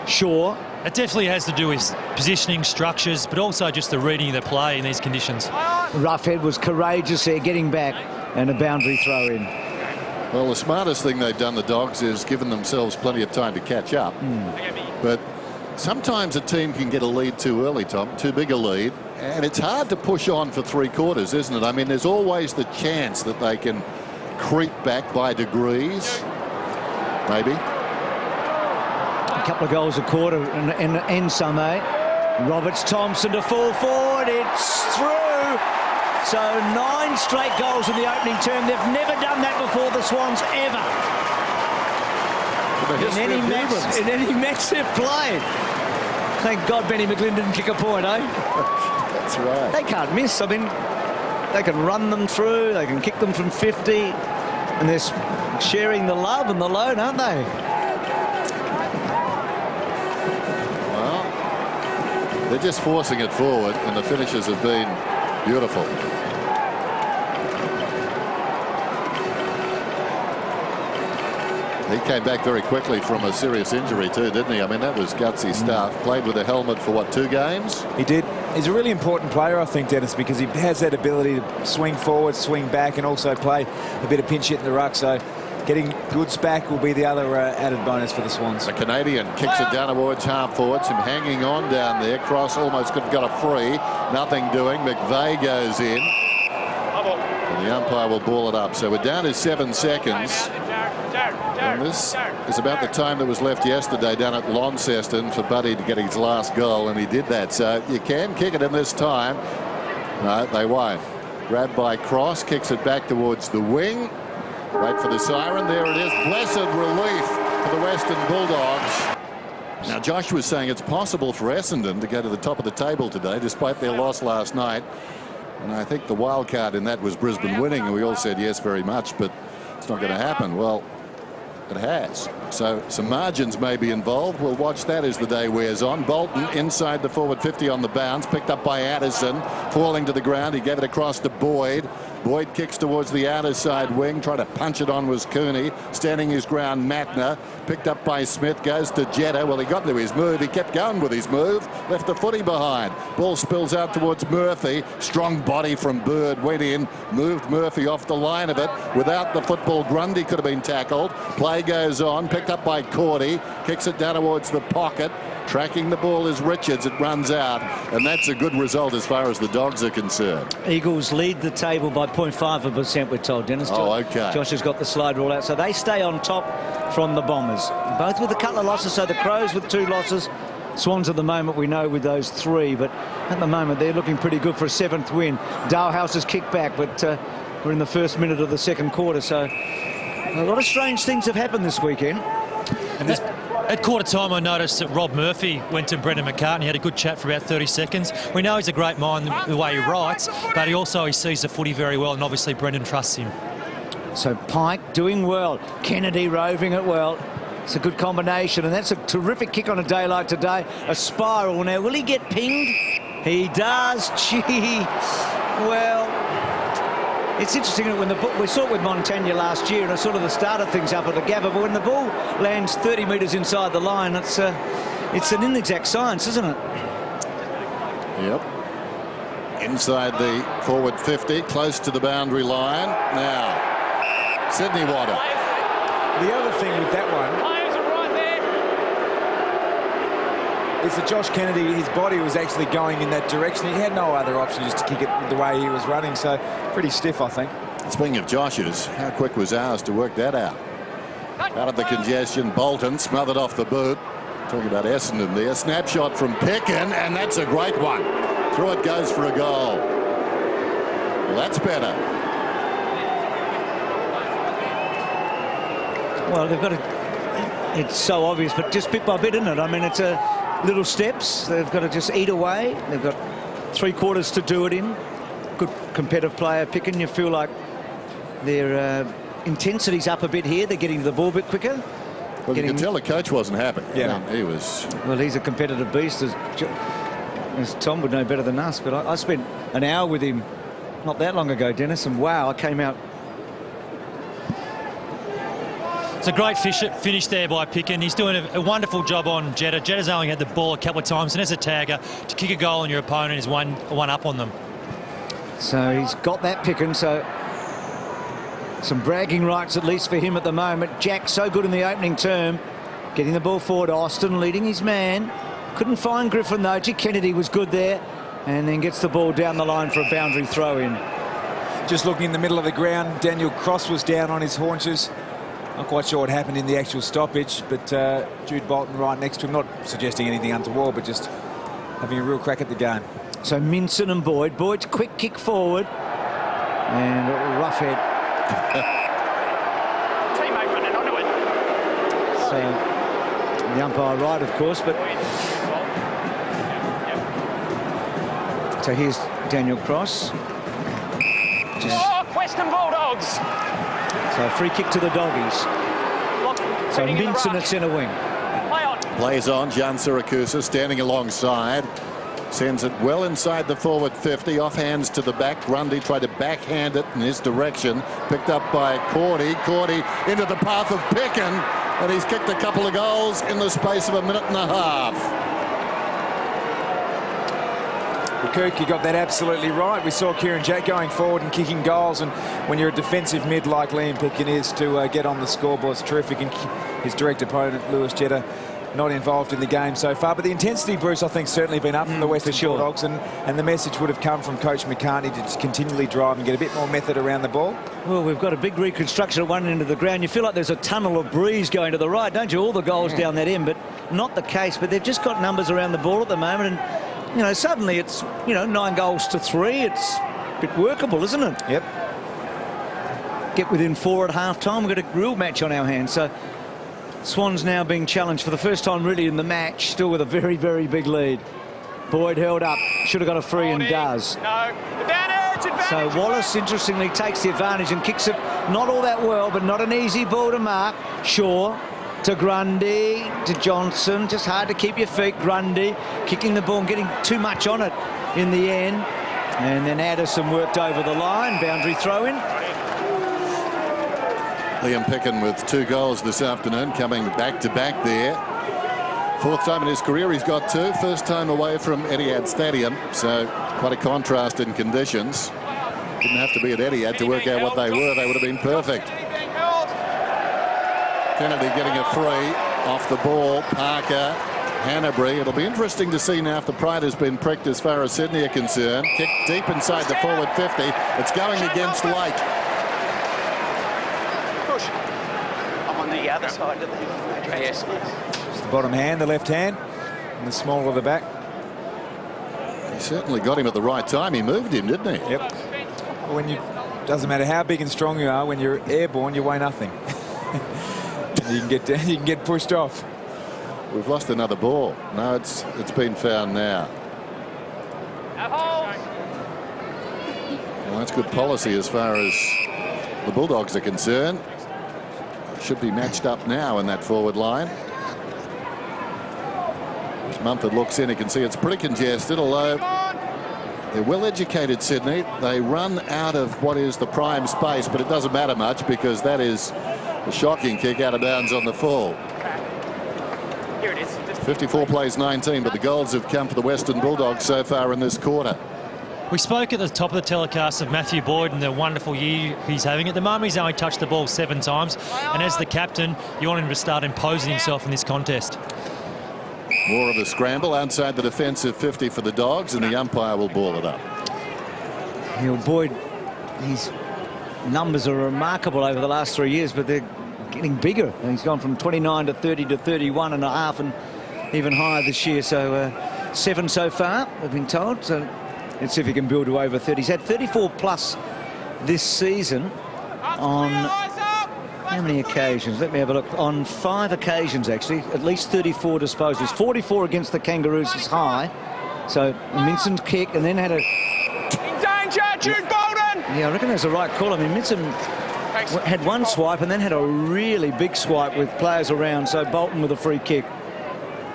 Shaw. It definitely has to do with positioning, structures, but also just the reading of the play in these conditions. Roughhead was courageous there, getting back, and a boundary throw in. Well, the smartest thing they've done, the Dogs, is given themselves plenty of time to catch up. But sometimes a team can get a lead too early, Tom, too big a lead, and it's hard to push on for 3 quarters, isn't it? I mean, there's always the chance that they can creep back by degrees, maybe. A couple of goals a quarter and some, eh? Roberts, Thompson to full forward. It's through. So 9 straight goals in the opening term. They've never done that before, the Swans, ever. In any match they've played. Thank God Benny McGlynn didn't kick a point, eh? That's right. They can't miss. I mean, they can run them through. They can kick them from 50. And they're sharing the love and the load, aren't they? Well, they're just forcing it forward, and the finishes have been beautiful. He came back very quickly from a serious injury too, didn't he? I mean, that was gutsy stuff. Played with a helmet for, what, 2 games? He did. He's a really important player, I think, Dennis, because he has that ability to swing forward, swing back, and also play a bit of pinch hit in the ruck. So getting Goods back will be the other added bonus for the Swans. The Canadian kicks it down towards half forwards. Him hanging on down there. Cross almost could have got a free. Nothing doing. McVeigh goes in. And the umpire will ball it up. So we're down to 7 seconds. And this is about the time that was left yesterday down at Launceston for Buddy to get his last goal, and he did that. So you can kick it in this time. No, they won't. Grabbed by Cross, kicks it back towards the wing. Wait for the siren. There it is. Blessed relief for the Western Bulldogs. Now, Josh was saying it's possible for Essendon to go to the top of the table today, despite their loss last night. And I think the wild card in that was Brisbane winning, and we all said yes very much, but it's not going to happen. Well, it has. So some margins may be involved. We'll watch that as the day wears on. Bolton inside the forward 50 on the bounce, picked up by Addison, falling to the ground. He gave it across to Boyd. Boyd kicks towards the outer side wing. Trying to punch it on was Cooney. Standing his ground, Matner. Picked up by Smith. Goes to Jetta. Well, he got into his move. He kept going with his move. Left the footy behind. Ball spills out towards Murphy. Strong body from Bird. Went in. Moved Murphy off the line of it. Without the football, Grundy could have been tackled. Play goes on. Picked up by Cordy. Kicks it down towards the pocket. Tracking the ball is Richards. It runs out, and that's a good result as far as the Dogs are concerned. Eagles lead the table by 0.5%, we're told, Dennis. Oh, okay. Josh has got the slide rule out, so they stay on top from the Bombers. Both with a couple of losses, so the Crows with 2 losses. Swans at the moment, we know, with those 3, but at the moment they're looking pretty good for a 7th win. Dalhouse has kicked back, but we're in the first minute of the second quarter, so a lot of strange things have happened this weekend. And this, At quarter time, I noticed that Rob Murphy went to Brendan McCartney, had a good chat for about 30 seconds. We know he's a great mind the way he writes, but he sees the footy very well, and obviously Brendan trusts him. So Pike doing well. Kennedy roving it well. It's a good combination, and that's a terrific kick on a day like today. A spiral now. Will he get pinged? He does. Gee. Well, it's interesting that when we saw it with Montagna last year, and it sort of the start of things up at the Gabba, but when the ball lands 30 metres inside the line, it's an inexact science, isn't it? Yep. Inside the forward 50, close to the boundary line. Now, Sydney Water. the other thing with that one is that Josh Kennedy, his body was actually going in that direction. He had no other option just to kick it the way he was running, so pretty stiff, I think. Speaking of Josh's, how quick was ours to work that out? Out of the congestion, Bolton smothered off the boot. Talking about Essendon there. Snapshot from Pickin, and that's a great one. Through it goes for a goal. Well, that's better. Well, they've got to... It's so obvious, but just bit by bit, isn't it? I mean, it's little steps. They've got to just eat away. They've got 3 quarters to do it in. Good competitive player, Pickin. You feel like their intensity's up a bit here. They're getting to the ball a bit quicker. Well, you can tell the coach wasn't happy. Yeah. I mean, he was... Well, he's a competitive beast, as Tom would know better than us. But I spent an hour with him not that long ago, Dennis, and wow, I came out... It's a great finish there by Pickin. He's doing a wonderful job on Jetta. Jetta's only had the ball a couple of times, and as a tagger, to kick a goal on your opponent is one up on them. So he's got that Pickin, so some bragging rights at least for him at the moment. Jack so good in the opening term, getting the ball forward. Austin leading his man. Couldn't find Griffin though. G. Kennedy was good there, and then gets the ball down the line for a boundary throw in. Just looking in the middle of the ground, Daniel Cross was down on his haunches. Not quite sure what happened in the actual stoppage, but Jude Bolton right next to him, not suggesting anything untoward, but just having a real crack at the game. So Minson and Boyd. Boyd's quick kick forward, and a rough head. Teammate running onto it. So the umpire right, of course, but so here's Daniel Cross. Western Bulldogs. So a free kick to the Doggies. So Minson at centre wing. Play on. Plays on. Jan Siracusa standing alongside. Sends it well inside the forward 50. Off hands to the back. Grundy tried to backhand it in his direction. Picked up by Cordy. Cordy into the path of Pickin. And he's kicked a couple of goals in the space of a minute and a half. Well, Kirk, you got that absolutely right. We saw Kieran Jack going forward and kicking goals, and when you're a defensive mid like Liam Pickin is, to get on the scoreboard, it's terrific. And his direct opponent, Lewis Jetta, not involved in the game so far. But the intensity, Bruce, I think certainly been up from the Western Bulldogs, and the message would have come from Coach McCartney to just continually drive and get a bit more method around the ball. Well, we've got a big reconstruction at one end of the ground. You feel like there's a tunnel of breeze going to the right, don't you? All the goals down that end, but not the case. But they've just got numbers around the ball at the moment, and you know, suddenly it's 9 goals to 3. It's a bit workable, isn't it? Yep. Get within 4 at half time. We've got a real match on our hands. So Swans now being challenged for the first time really in the match, still with a very, very big lead. Boyd held up, should have got a free and does. No. Advantage. So Wallace interestingly takes the advantage and kicks it not all that well, but not an easy ball to mark. Shaw to Grundy, to Johnson. Just hard to keep your feet. Grundy kicking the ball and getting too much on it in the end. And then Addison worked over the line. Boundary throw in. Liam Pickin with 2 goals this afternoon, coming back to back there. 4th time in his career he's got 2. First time away from Etihad Stadium, so quite a contrast in conditions. Didn't have to be at Etihad to work out what they were. They would have been perfect. Kennedy getting a free off the ball. Parker, Hanbury. It'll be interesting to see now if the pride has been pricked as far as Sydney are concerned. Kick deep inside the forward 50. It's going against Lake. Push. I'm on the other side of the... Yes. It's the bottom hand, the left hand, and the small of the back. He certainly got him at the right time. He moved him, didn't he? Yep. When you... Doesn't matter how big and strong you are, when you're airborne, you weigh nothing. You can get down, you can get pushed off. We've lost another ball. No, it's been found now. Well, that's good policy as far as the Bulldogs are concerned. Should be matched up now in that forward line. As Mumford looks in, he can see it's pretty congested, although they're well-educated, Sydney. They run out of what is the prime space, but it doesn't matter much because that is a shocking kick out of bounds on the full. Here it is. 54 plays 19, but the goals have come for the Western Bulldogs so far in this quarter. We spoke at the top of the telecast of Matthew Boyd and the wonderful year he's having. At the moment, he's only touched the ball 7 times. And as the captain, you want him to start imposing himself in this contest. More of a scramble outside the defensive 50 for the Dogs, and the umpire will ball it up. You know, Boyd, his numbers are remarkable over the last 3 years, but they're getting bigger. And he's gone from 29 to 30 to 31 and a half, and even higher this year. So 7 so far, I've been told. So let's see if he can build to over 30. He's had 34 plus this season on how many occasions? Let me have a look. On 5 occasions, actually. At least 34 disposals. 44 against the Kangaroos is high. So Minson's kick, and then had a... In danger, Jude Bolden! Yeah, I reckon that's the right call. I mean, Minson had one swipe and then had a really big swipe with players around. So Bolton with a free kick.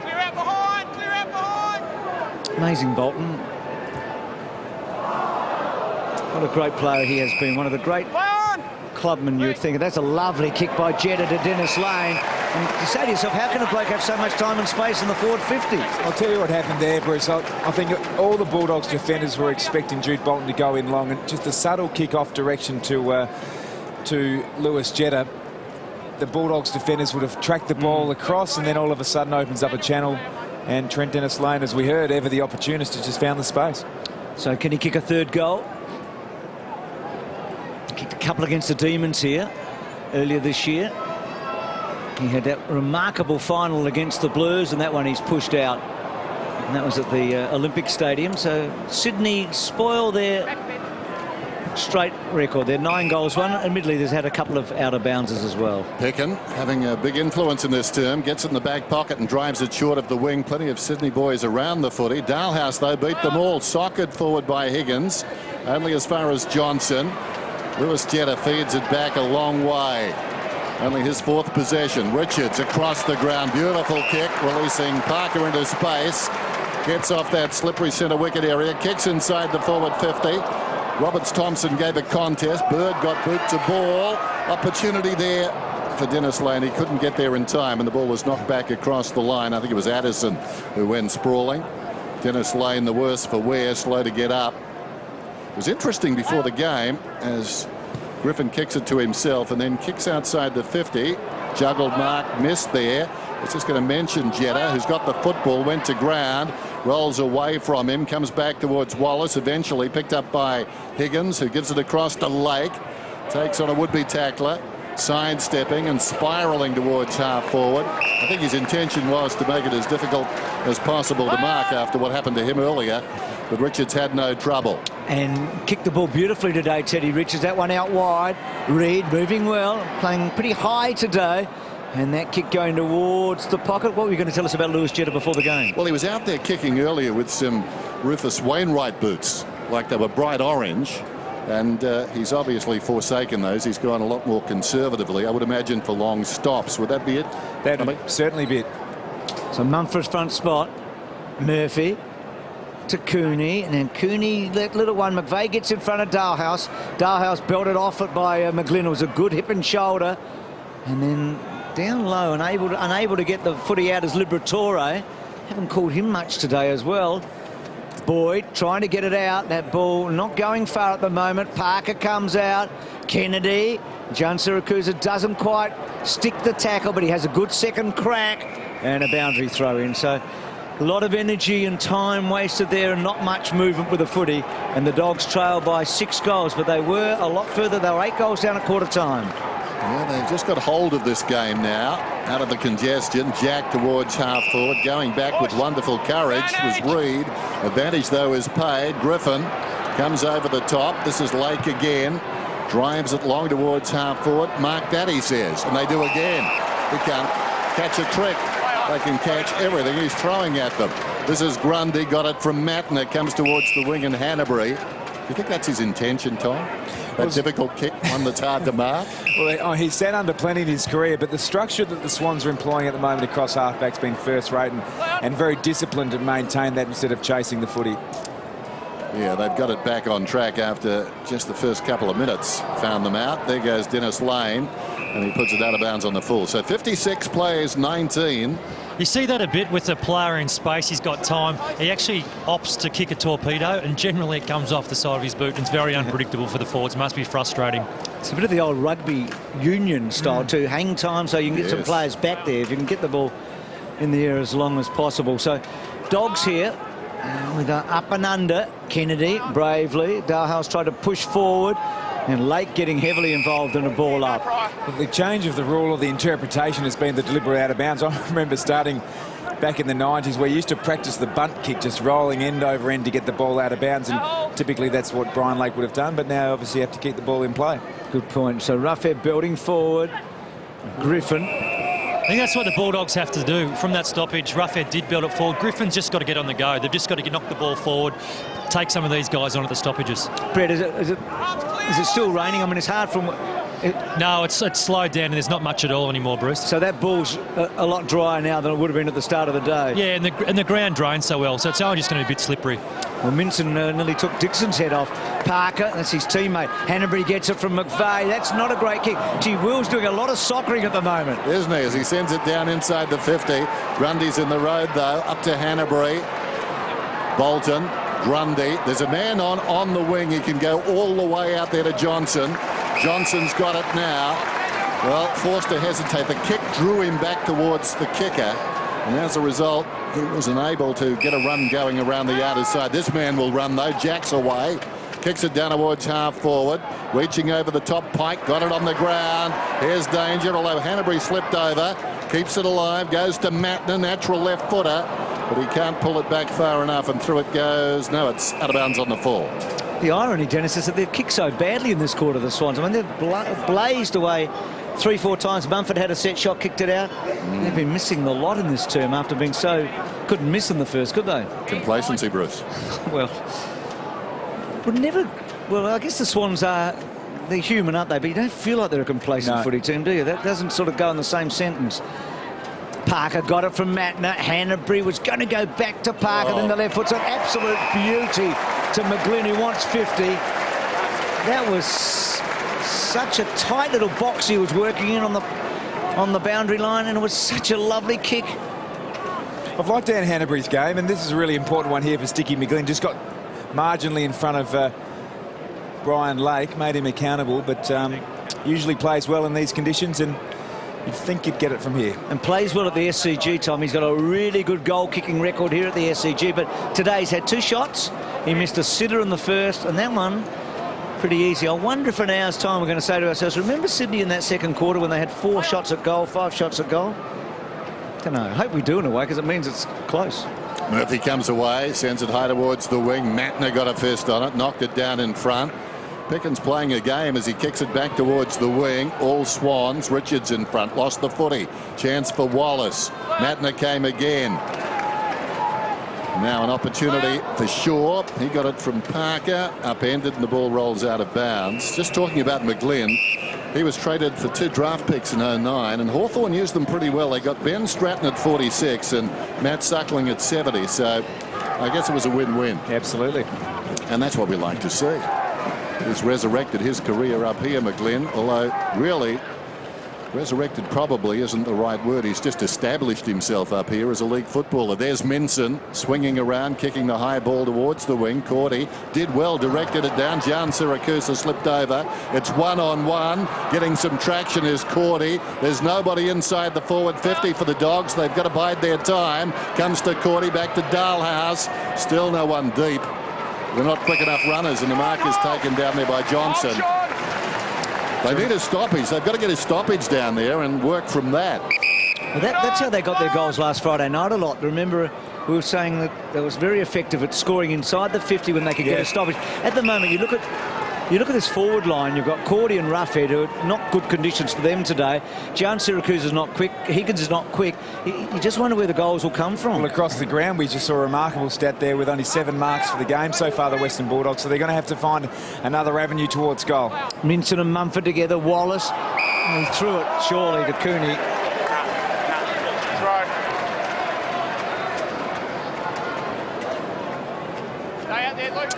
Clear out behind! Clear out behind! Amazing Bolton. What a great player he has been. One of the great clubmen, you'd think. And that's a lovely kick by Jetta to Dennis Lane. And you say to yourself, how can a bloke have so much time and space in the forward 50? I'll tell you what happened there, Bruce. I think all the Bulldogs defenders were expecting Jude Bolton to go in long, and just a subtle kick-off direction to Lewis Jetta. The Bulldogs defenders would have tracked the ball across, and then all of a sudden opens up a channel, and Trent Dennis Lane, as we heard, ever the opportunist, has just found the space. So can he kick a third goal? Kicked a couple against the Demons here earlier this year. He had that remarkable final against the Blues, and that one he's pushed out. And that was at the Olympic Stadium. So Sydney spoil their straight record. They're 9 goals won. Admittedly, there's had a couple of out of bounces as well. Pickin, having a big influence in this term, gets it in the back pocket and drives it short of the wing. Plenty of Sydney boys around the footy. Dalhouse, though, beat them all. Socked forward by Higgins, only as far as Johnson. Lewis Jetta feeds it back a long way. Only his 4th possession. Richards across the ground. Beautiful kick, releasing Parker into space. Gets off that slippery centre wicket area. Kicks inside the forward 50. Roberts-Thompson gave a contest. Bird got boot to ball. Opportunity there for Dennis Lane. He couldn't get there in time, and the ball was knocked back across the line. I think it was Addison who went sprawling. Dennis Lane, the worse for wear, slow to get up. It was interesting before the game as Griffin kicks it to himself and then kicks outside the 50. Juggled mark, missed there. It's just going to mention Jetta, who's got the football, went to ground, rolls away from him, comes back towards Wallace, eventually picked up by Higgins, who gives it across to Lake, takes on a would-be tackler, sidestepping and spiralling towards half forward. I think his intention was to make it as difficult as possible to mark after what happened to him earlier, but Richards had no trouble. And kicked the ball beautifully today, Teddy Richards. That one out wide. Reid moving well, playing pretty high today. And that kick going towards the pocket. What were you going to tell us about Lewis Jetta before the game? Well, he was out there kicking earlier with some Rufus Wainwright boots, like they were bright orange. And he's obviously forsaken those. He's gone a lot more conservatively, I would imagine, for long stops. Would that be it? That would certainly be it. So Mumford's front spot. Murphy to Cooney, and then Cooney, that little one. McVeigh gets in front of Dalhouse. Dalhouse belted off it by McGlynn. It was a good hip and shoulder. And then down low, unable to get the footy out as Liberatore. Haven't called him much today as well. Boyd trying to get it out. That ball not going far at the moment. Parker comes out. Kennedy. John Siracusa doesn't quite stick the tackle, but he has a good second crack and a boundary throw in. So a lot of energy and time wasted there and not much movement with the footy. And the Dogs trail by 6 goals, but they were a lot further. They were 8 goals down at quarter time. Yeah, they've just got hold of this game now. Out of the congestion, Jack towards half forward, going back with wonderful courage was Reid. Advantage, though, is paid. Griffin comes over the top. This is Lake again. Drives it long towards half forward. Mark that, he says, and they do again. He can't catch a trick. They can catch everything he's throwing at them. This is Grundy, got it from Mattner, comes towards the wing, and Hanbury. Do you think that's his intention, Tom? That difficult kick, one that's hard to mark? Well, he's sat under plenty in his career, but the structure that the Swans are employing at the moment across halfback's been first-rate and very disciplined to maintain that instead of chasing the footy. Yeah, they've got it back on track after just the first couple of minutes. Found them out. There goes Dennis Lane, and he puts it out of bounds on the full. So 56 plays, 19. You see that a bit with the player in space. He's got time. He actually opts to kick a torpedo, and generally it comes off the side of his boot. And it's very unpredictable for the forwards. Must be frustrating. It's a bit of the old rugby union style too. Hang time so you can get some players back there if you can get the ball in the air as long as possible. So Dogs here with up and under. Kennedy bravely. Darhal's tried to push forward. And Lake getting heavily involved in a ball up. The change of the rule or the interpretation has been the deliberate out of bounds. I remember starting back in the 90s where you used to practice the bunt kick, just rolling end over end to get the ball out of bounds, and typically that's what Brian Lake would have done, but now obviously you have to keep the ball in play. Good point. So Roughead building forward. Griffin. I think that's what the Bulldogs have to do from that stoppage. Roughead did build it forward. Griffin's just got to get on the go. They've just got to knock the ball forward, take some of these guys on at the stoppages. Brett, is it still raining? I mean, it's hard from... No, it's slowed down and there's not much at all anymore, Bruce. So that ball's a lot drier now than it would have been at the start of the day. Yeah, and the ground drains so well, so it's only just going to be a bit slippery. Well, Minson nearly took Dixon's head off. Parker, that's his teammate. Hanbury gets it from McVeigh. That's not a great kick. Gee, Will's doing a lot of soccering at the moment. Isn't he? As he sends it down inside the 50. Grundy's in the road, though. Up to Hanbury. Bolton. Grundy. There's a man on the wing. He can go all the way out there to Johnson. Johnson's got it now. Well, forced to hesitate. The kick drew him back towards the kicker. And as a result, he wasn't able to get a run going around the outer side. This man will run, though. Jack's away. Kicks it down towards half forward. Reaching over the top. Pike got it on the ground. Here's danger, although Hanbury slipped over. Keeps it alive. Goes to Mattner, natural left footer. But he can't pull it back far enough, and through it goes. No, it's out of bounds on the full. The irony, Dennis, is that they've kicked so badly in this quarter, the Swans. I mean, they've blazed away 3-4 times. Mumford had a set shot, kicked it out. They've been missing the lot in this term after being so... Couldn't miss in the first, could they? Complacency, Bruce. Well, would never... Well, I guess the Swans are... They're human, aren't they? But you don't feel like they're a complacent footy team, do you? That doesn't sort of go in the same sentence. Parker got it from Mattner. Hanbury was going to go back to Parker, then the left foot's an absolute beauty to McGlynn, who wants 50. That was such a tight little box he was working in on the boundary line, and it was such a lovely kick. I've liked Dan Hanbury's game, and this is a really important one here for Sticky McGlynn. Just got marginally in front of Brian Lake, made him accountable, but usually plays well in these conditions, and you'd think you'd get it from here. And plays well at the SCG, Tom. He's got a really good goal-kicking record here at the SCG, but today he's had 2 shots. He missed a sitter in the first, and that one, pretty easy. I wonder if in an hour's time we're going to say to ourselves, remember Sydney in that second quarter when they had 4 shots at goal, 5 shots at goal? Don't know. I hope we do in a way, because it means it's close. Murphy comes away, sends it high towards the wing. Mattner got a fist on it, knocked it down in front. Pickens playing a game as he kicks it back towards the wing. All Swans. Richards in front. Lost the footy. Chance for Wallace. Mattner came again. Now an opportunity for Shaw. He got it from Parker. Upended and the ball rolls out of bounds. Just talking about McGlynn. He was traded for 2 draft picks in 09, and Hawthorn used them pretty well. They got Ben Stratton at 46 and Matt Suckling at 70. So I guess it was a win-win. Absolutely. And that's what we like to see. He's resurrected his career up here, McGlynn, although really resurrected probably isn't the right word. He's just established himself up here as a league footballer. There's Minson swinging around, kicking the high ball towards the wing. Cordy did well, directed it down. Jan Siracusa slipped over. It's 1-on-1. Getting some traction is Cordy. There's nobody inside the forward 50 for the Dogs. They've got to bide their time. Comes to Cordy, back to Dalhouse. Still no one deep. They're not quick enough runners, and the mark is taken down there by Johnson. They need a stoppage. They've got to get a stoppage down there and work from that. Well, that's how they got their goals last Friday night a lot. Remember, we were saying that they was very effective at scoring inside the 50 when they could get a stoppage. At the moment, you look at You look at this forward line, you've got Cordy and Roughhead, who are not good conditions for them today. Jan Syracuse is not quick. Higgins is not quick. You just wonder where the goals will come from. Well, across the ground, we just saw a remarkable stat there with only 7 marks for the game so far, the Western Bulldogs. So they're going to have to find another avenue towards goal. Minson and Mumford together. Wallace, he threw it surely to Cooney.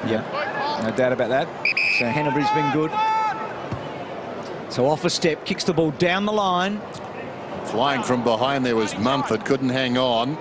Yeah, no doubt about that. So Hanbury's been good. So off a step, kicks the ball down the line. Flying from behind there was Mumford, couldn't hang on.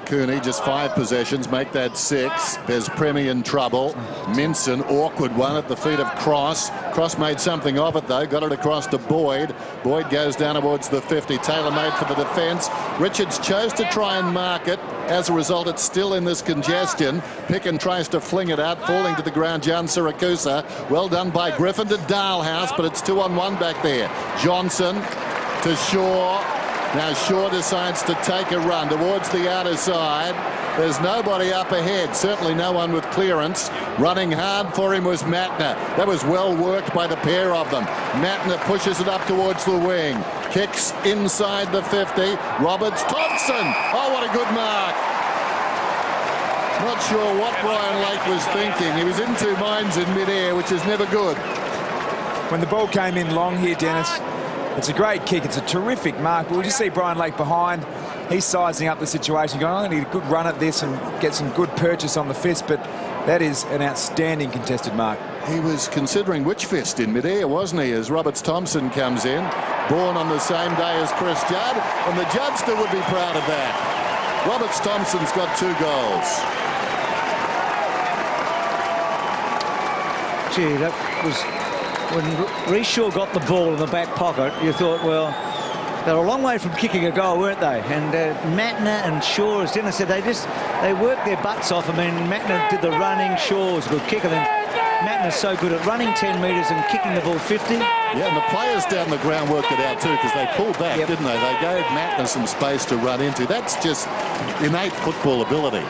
Cooney, just 5 possessions, make that 6. There's Premi in trouble. Minson, awkward one at the feet of Cross. Cross made something of it, though. Got it across to Boyd. Boyd goes down towards the 50. Taylor made for the defence. Richards chose to try and mark it. As a result, it's still in this congestion. Picken tries to fling it out, falling to the ground. Jan Syracuse. Well done by Griffin to Dalhouse, but it's 2-on-1 back there. Johnson to Shaw. Now Shaw decides to take a run towards the outer side. There's nobody up ahead, certainly no one with clearance. Running hard for him was Matner. That was well worked by the pair of them. Matner pushes it up towards the wing. Kicks inside the 50. Roberts Thompson. Oh, what a good mark. Not sure what Brian Lake was thinking. He was in 2 minds in midair, which is never good. When the ball came in long here, Dennis, it's a great kick. It's a terrific mark. But we'll just see Brian Lake behind. He's sizing up the situation, going, I need a good run at this and get some good purchase on the fist. But that is an outstanding contested mark. He was considering which fist in midair, wasn't he, as Roberts Thompson comes in, born on the same day as Chris Judd, and the Judster would be proud of that. Roberts Thompson's got 2 goals. Gee, that was... When Reshaw got the ball in the back pocket, you thought, well, they were a long way from kicking a goal, weren't they? And Matner and Shaw, as Dennis said, they worked their butts off. I mean, Matner did the running, Shaw was a good kicker. Then Matner's so good at running 10 metres and kicking the ball 50. Yeah, and the players down the ground worked it out too, because they pulled back, didn't they? They gave Matner some space to run into. That's just innate football ability.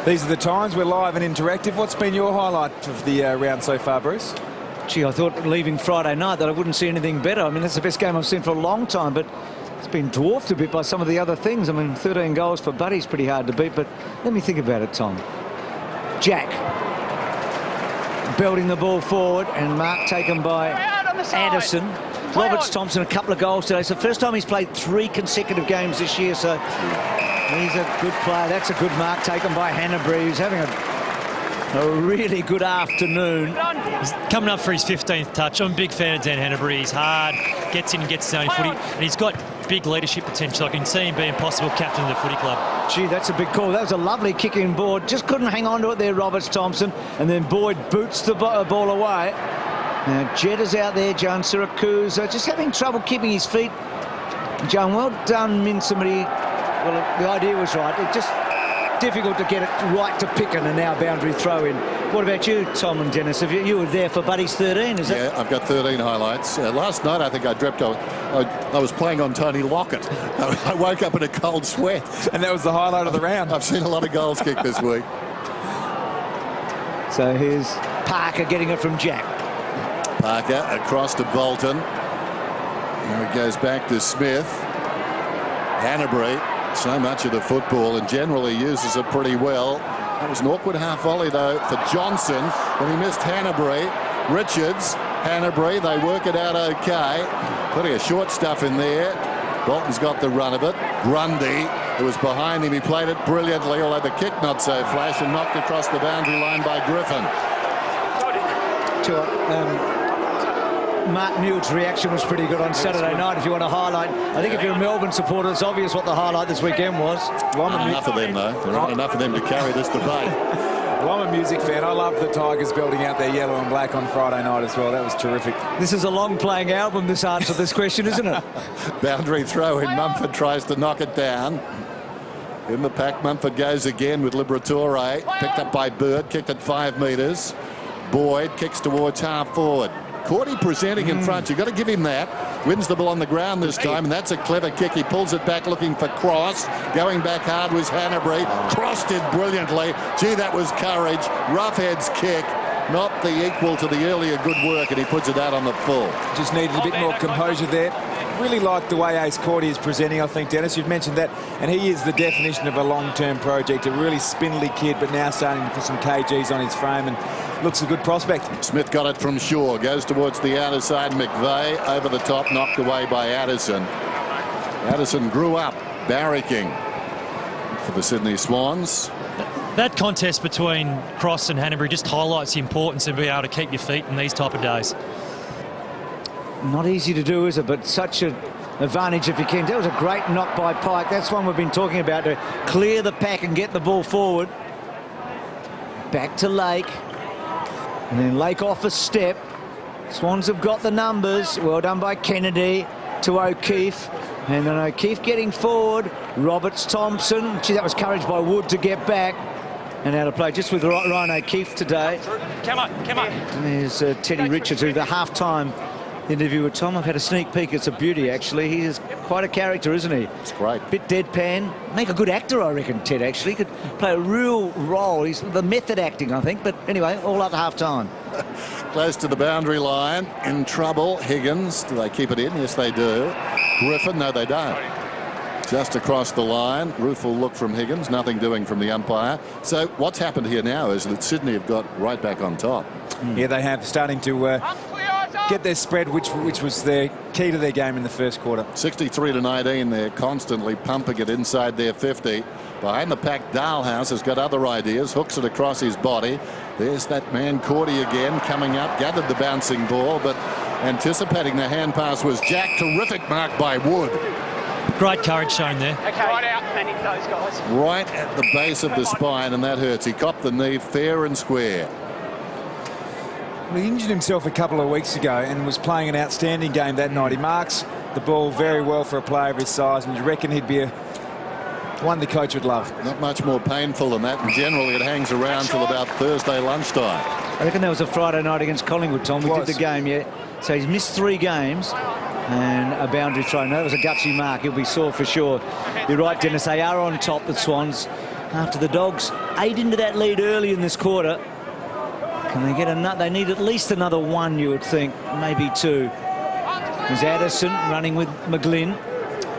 These are the times. We're live and interactive. What's been your highlight of the round so far, Bruce? Gee, I thought leaving Friday night that I wouldn't see anything better. I mean, that's the best game I've seen for a long time, but it's been dwarfed a bit by some of the other things. I mean, 13 goals for Buddy's pretty hard to beat, but let me think about it, Tom. Jack belting the ball forward, and mark taken by Anderson. Roberts Thompson, a couple of goals today. It's the first time he's played 3 consecutive games this year, so he's a good player. That's a good mark taken by Hanbury. He's having a really good afternoon. He's coming up for his 15th touch. I'm a big fan of Dan Hanbury. He's hard, gets in and gets his own footy, and he's got big leadership potential. I can see him being possible captain of the footy club. Gee, that's a big call. That was a lovely kicking board. Just couldn't hang on to it there, Roberts Thompson. And then Boyd boots the ball away. Now, Jed is out there, Jan Syracuse, just having trouble keeping his feet. John, well done, Minson. Well, the idea was right. It's just difficult to get it right to Picken, and now boundary throw in. What about you, Tom and Dennis? You were there for Buddy's 13, is it? Yeah, I've got 13 highlights. Last night, I think I dreamt I was playing on Tony Lockett. I woke up in a cold sweat. And that was the highlight of the round. I've seen a lot of goals kicked this week. So here's Parker getting it from Jack. Parker across to Bolton. Now it goes back to Smith. Hanbury, so much of the football, and generally uses it pretty well. That was an awkward half volley, though, for Johnson, when he missed Hanbury. Richards, Hanbury, they work it out okay. Plenty of short stuff in there. Bolton's got the run of it. Grundy, who was behind him, he played it brilliantly, although the kick not so flash, and knocked across the boundary line by Griffin. Mark Mule's reaction was pretty good on Saturday night, if you want to highlight. I think if you're a Melbourne supporter, it's obvious what the highlight this weekend was. Not enough of them, though. There aren't enough of them to carry this debate. Well, I'm a music fan. I love the Tigers belting out their yellow and black on Friday night as well. That was terrific. This is a long-playing album, this answer to this question, isn't it? Boundary throw in. Mumford tries to knock it down. In the pack, Mumford goes again with Liberatore. Picked up by Bird, kicked at 5 metres. Boyd kicks towards half forward. Cordy presenting in front. You've got to give him that. Wins the ball on the ground this time, and that's a clever kick. He pulls it back looking for Cross. Going back hard was Hanbury. Cross did brilliantly. Gee, that was courage. Roughhead's kick. Not the equal to the earlier good work, and he puts it out on the full. Just needed a bit more composure there. Really like the way Ace Cordy is presenting, I think, Dennis. You've mentioned that, and he is the definition of a long-term project. A really spindly kid, but now starting to put some kgs on his frame and looks a good prospect. Smith got it from Shaw. Goes towards the outer side. McVeigh over the top, knocked away by Addison. Addison grew up barracking for the Sydney Swans. That contest between Cross and Hanbury just highlights the importance of being able to keep your feet in these type of days. Not easy to do, is it? But such an advantage if you can. That was a great knock by Pike. That's one we've been talking about, to clear the pack and get the ball forward. Back to Lake. And then Lake off a step. Swans have got the numbers. Well done by Kennedy to O'Keefe. And then O'Keefe getting forward. Roberts Thompson. Gee, that was courage by Wood to get back. And out of play just with Ryan O'Keefe today. Come on. And there's Teddy Richards, who the half-time interview with Tom. I've had a sneak peek. It's a beauty, actually. He is quite a character, isn't he? It's great. Bit deadpan. Make a good actor, I reckon, Ted, actually. Could play a real role. He's the method acting, I think. But anyway, all up half-time. Close to the boundary line. In trouble. Higgins. Do they keep it in? Yes, they do. Griffin. No, they don't. Just across the line. Rueful look from Higgins. Nothing doing from the umpire. So what's happened here now is that Sydney have got right back on top. Yeah, they have, starting to get their spread, which was the key to their game in the first quarter. 63-19. They're constantly pumping it inside their 50. Behind the pack, Dalhouse has got other ideas. Hooks it across his body. There's that man Cordy again coming up. Gathered the bouncing ball, but anticipating the hand pass was Jack. Terrific mark by Wood. Great courage shown there. Okay, right out, manage those guys. Right at the base of the spine, and that hurts. He copped the knee fair and square. Well, he injured himself a couple of weeks ago and was playing an outstanding game that night. He marks the ball very well for a player of his size, and you reckon he'd be one the coach would love. Not much more painful than that, and generally it hangs around till about Thursday lunchtime. I reckon that was a Friday night against Collingwood, Tom. We did the game, yeah. So he's missed 3 games. And a boundary throw. No, it was a gutsy mark. He'll be sore for sure. You're right, Dennis. They are on top, the Swans, after the Dogs ate into that lead early in this quarter. Can they get another? They need at least another 1, you would think, maybe 2. There's Addison running with McGlynn.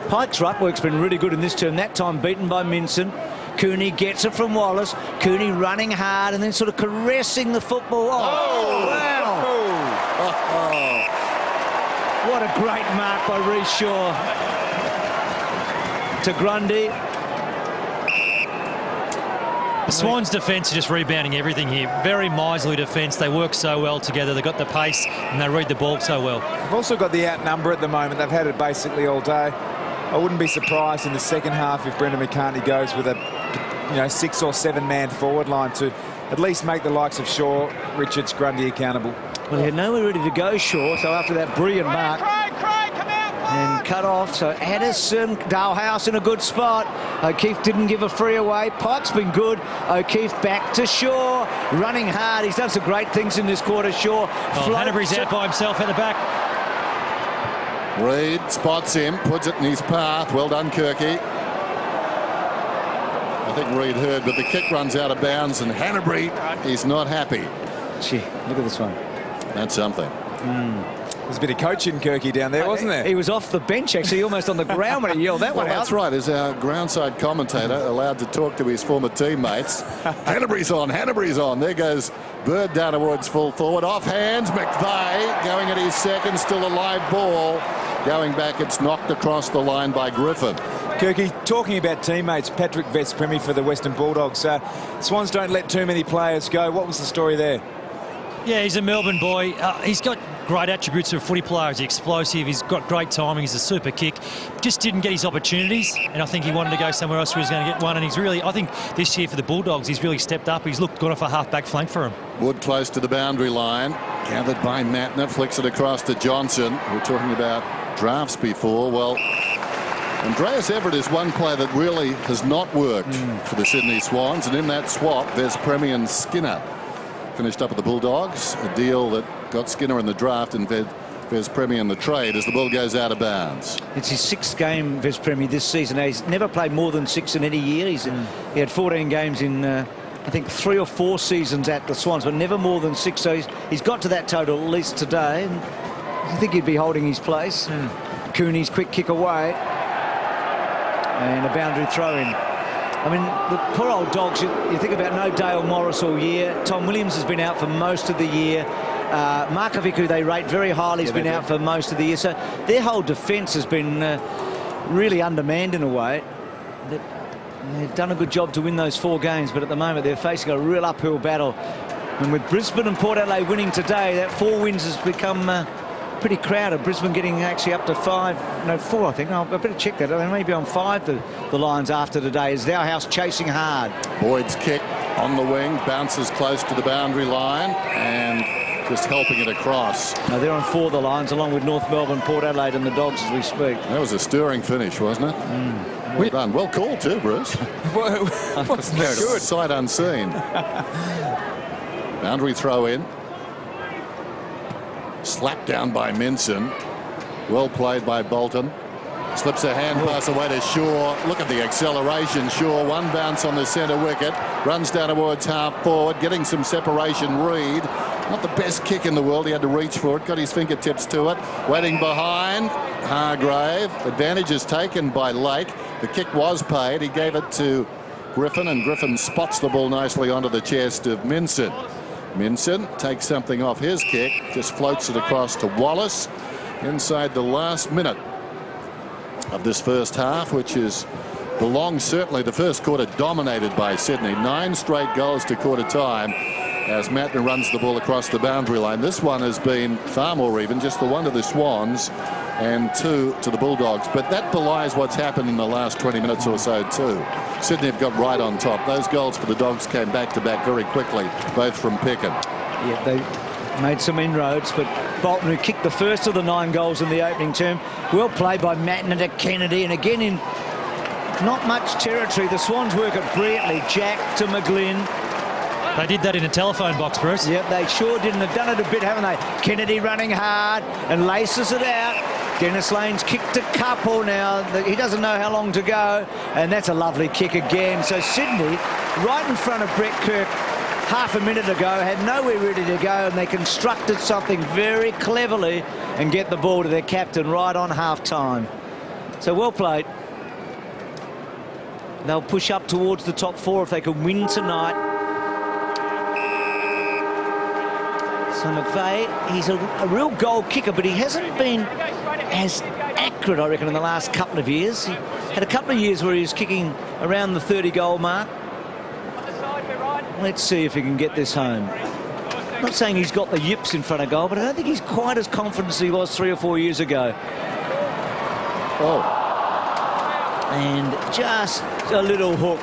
Pike's ruck work's been really good in this term. That time beaten by Minson. Cooney gets it from Wallace. Cooney running hard and then sort of caressing the football. Oh, wow. Oh. What a great mark by Reece Shaw to Grundy. The Swans' defence are just rebounding everything here. Very miserly defence. They work so well together. They've got the pace and they read the ball so well. They've also got the outnumber at the moment. They've had it basically all day. I wouldn't be surprised in the second half if Brendan McCartney goes with a 6 or 7 man forward line to at least make the likes of Shaw, Richards, Grundy accountable. Well, he had nowhere ready to go, Shaw, so after that brilliant mark and cut off, so Addison, Dalhouse in a good spot. O'Keefe didn't give a free away. Pike's been good. O'Keefe back to Shaw, running hard. He's done some great things in this quarter, Shaw. Hanbury's out by himself at the back. Reid spots him, puts it in his path. Well done, Kirky. I think Reid heard, but the kick runs out of bounds, and Hanbury is not happy. Gee, look at this one. That's something. There's a bit of coaching Kirky down there, wasn't there? He was off the bench, actually, almost on the ground when he yelled that one out. That's right. Is our groundside commentator allowed to talk to his former teammates? Hanbury's on. Hanbury's on. There goes Bird down towards full forward. Off hands. McVeigh going at his second. Still a live ball. Going back, it's knocked across the line by Griffin. Kirky, talking about teammates, Patrick Vespremi for the Western Bulldogs. Swans don't let too many players go. What was the story there? Yeah, he's a Melbourne boy. He's got great attributes of a footy player. He's explosive. He's got great timing. He's a super kick. Just didn't get his opportunities, and I think he wanted to go somewhere else where he was going to get one. And he's really, I think this year for the Bulldogs, he's really stepped up. He's gone off a half-back flank for him. Wood close to the boundary line. Gathered by Mattner. Flicks it across to Johnson. We're talking about drafts before. Well, Andreas Everett is one player that really has not worked for the Sydney Swans, and in that swap there's Premier and Skinner finished up with the Bulldogs, a deal that got Skinner in the draft and Vez Premier in the trade as the ball goes out of bounds. It's his 6th game, Vez Premier, this season. He's never played more than 6 in any year. He had 14 games in, I think, 3 or 4 seasons at the Swans, but never more than 6. So he's got to that total at least today. And I think he'd be holding his place. Cooney's quick kick away. And a boundary throw-in. I mean, the poor old Dogs, you think about no Dale Morris all year. Tom Williams has been out for most of the year. Markovic, who they rate very highly, has been out for most of the year. So their whole defence has been really undermanned in a way. They've done a good job to win those 4 games, but at the moment they're facing a real uphill battle. And with Brisbane and Port Adelaide winning today, that 4 wins has become pretty crowded. Brisbane getting actually up to 5, no 4, I think. I better check that. They may be on 5, the Lions, after today, as House chasing hard. Boyd's kick on the wing, bounces close to the boundary line and just helping it across. Now they're on 4, the Lions, along with North Melbourne, Port Adelaide and the Dogs as we speak. That was a stirring finish, wasn't it? Well done. Well called too, Bruce. Wasn't very good. Sight unseen. Boundary throw in. Slapped down by Minson. Well played by Bolton. Slips a hand pass away to Shaw. Look at the acceleration. Shaw, one bounce on the centre wicket. Runs down towards half forward, getting some separation. Reid, not the best kick in the world. He had to reach for it. Got his fingertips to it. Waiting behind. Hargrave. Advantage is taken by Lake. The kick was paid. He gave it to Griffin, and Griffin spots the ball nicely onto the chest of Minson. Minson takes something off his kick, just floats it across to Wallace inside the last minute of this first half, which belongs certainly the first quarter dominated by Sydney. 9 straight goals to quarter time as Mattner runs the ball across the boundary line. This one has been far more even, just the 1 to the Swans and 2 to the Bulldogs. But that belies what's happened in the last 20 minutes or so too. Sydney have got right on top. Those goals for the Dogs came back to back very quickly, both from Picken. Yeah, they made some inroads, but Bolton, who kicked the first of the 9 goals in the opening term, well played by Mattner to Kennedy, and again in not much territory. The Swans work it brilliantly. Jack to McGlynn. They did that in a telephone box, Bruce. Yep, they sure did, and they've done it a bit, haven't they? Kennedy running hard and laces it out. Dennis Lane's kicked a couple now. He doesn't know how long to go, and that's a lovely kick again. So Sydney, right in front of Brett Kirk half a minute ago, had nowhere ready to go, and they constructed something very cleverly and get the ball to their captain right on half-time. So well played. They'll push up towards the top 4 if they can win tonight. So McVeigh, he's a real goal kicker, but he hasn't been as accurate, I reckon, in the last couple of years. He had a couple of years where he was kicking around the 30-goal mark. Let's see if he can get this home. I'm not saying he's got the yips in front of goal, but I don't think he's quite as confident as he was 3 or 4 years ago. Oh. And just a little hook.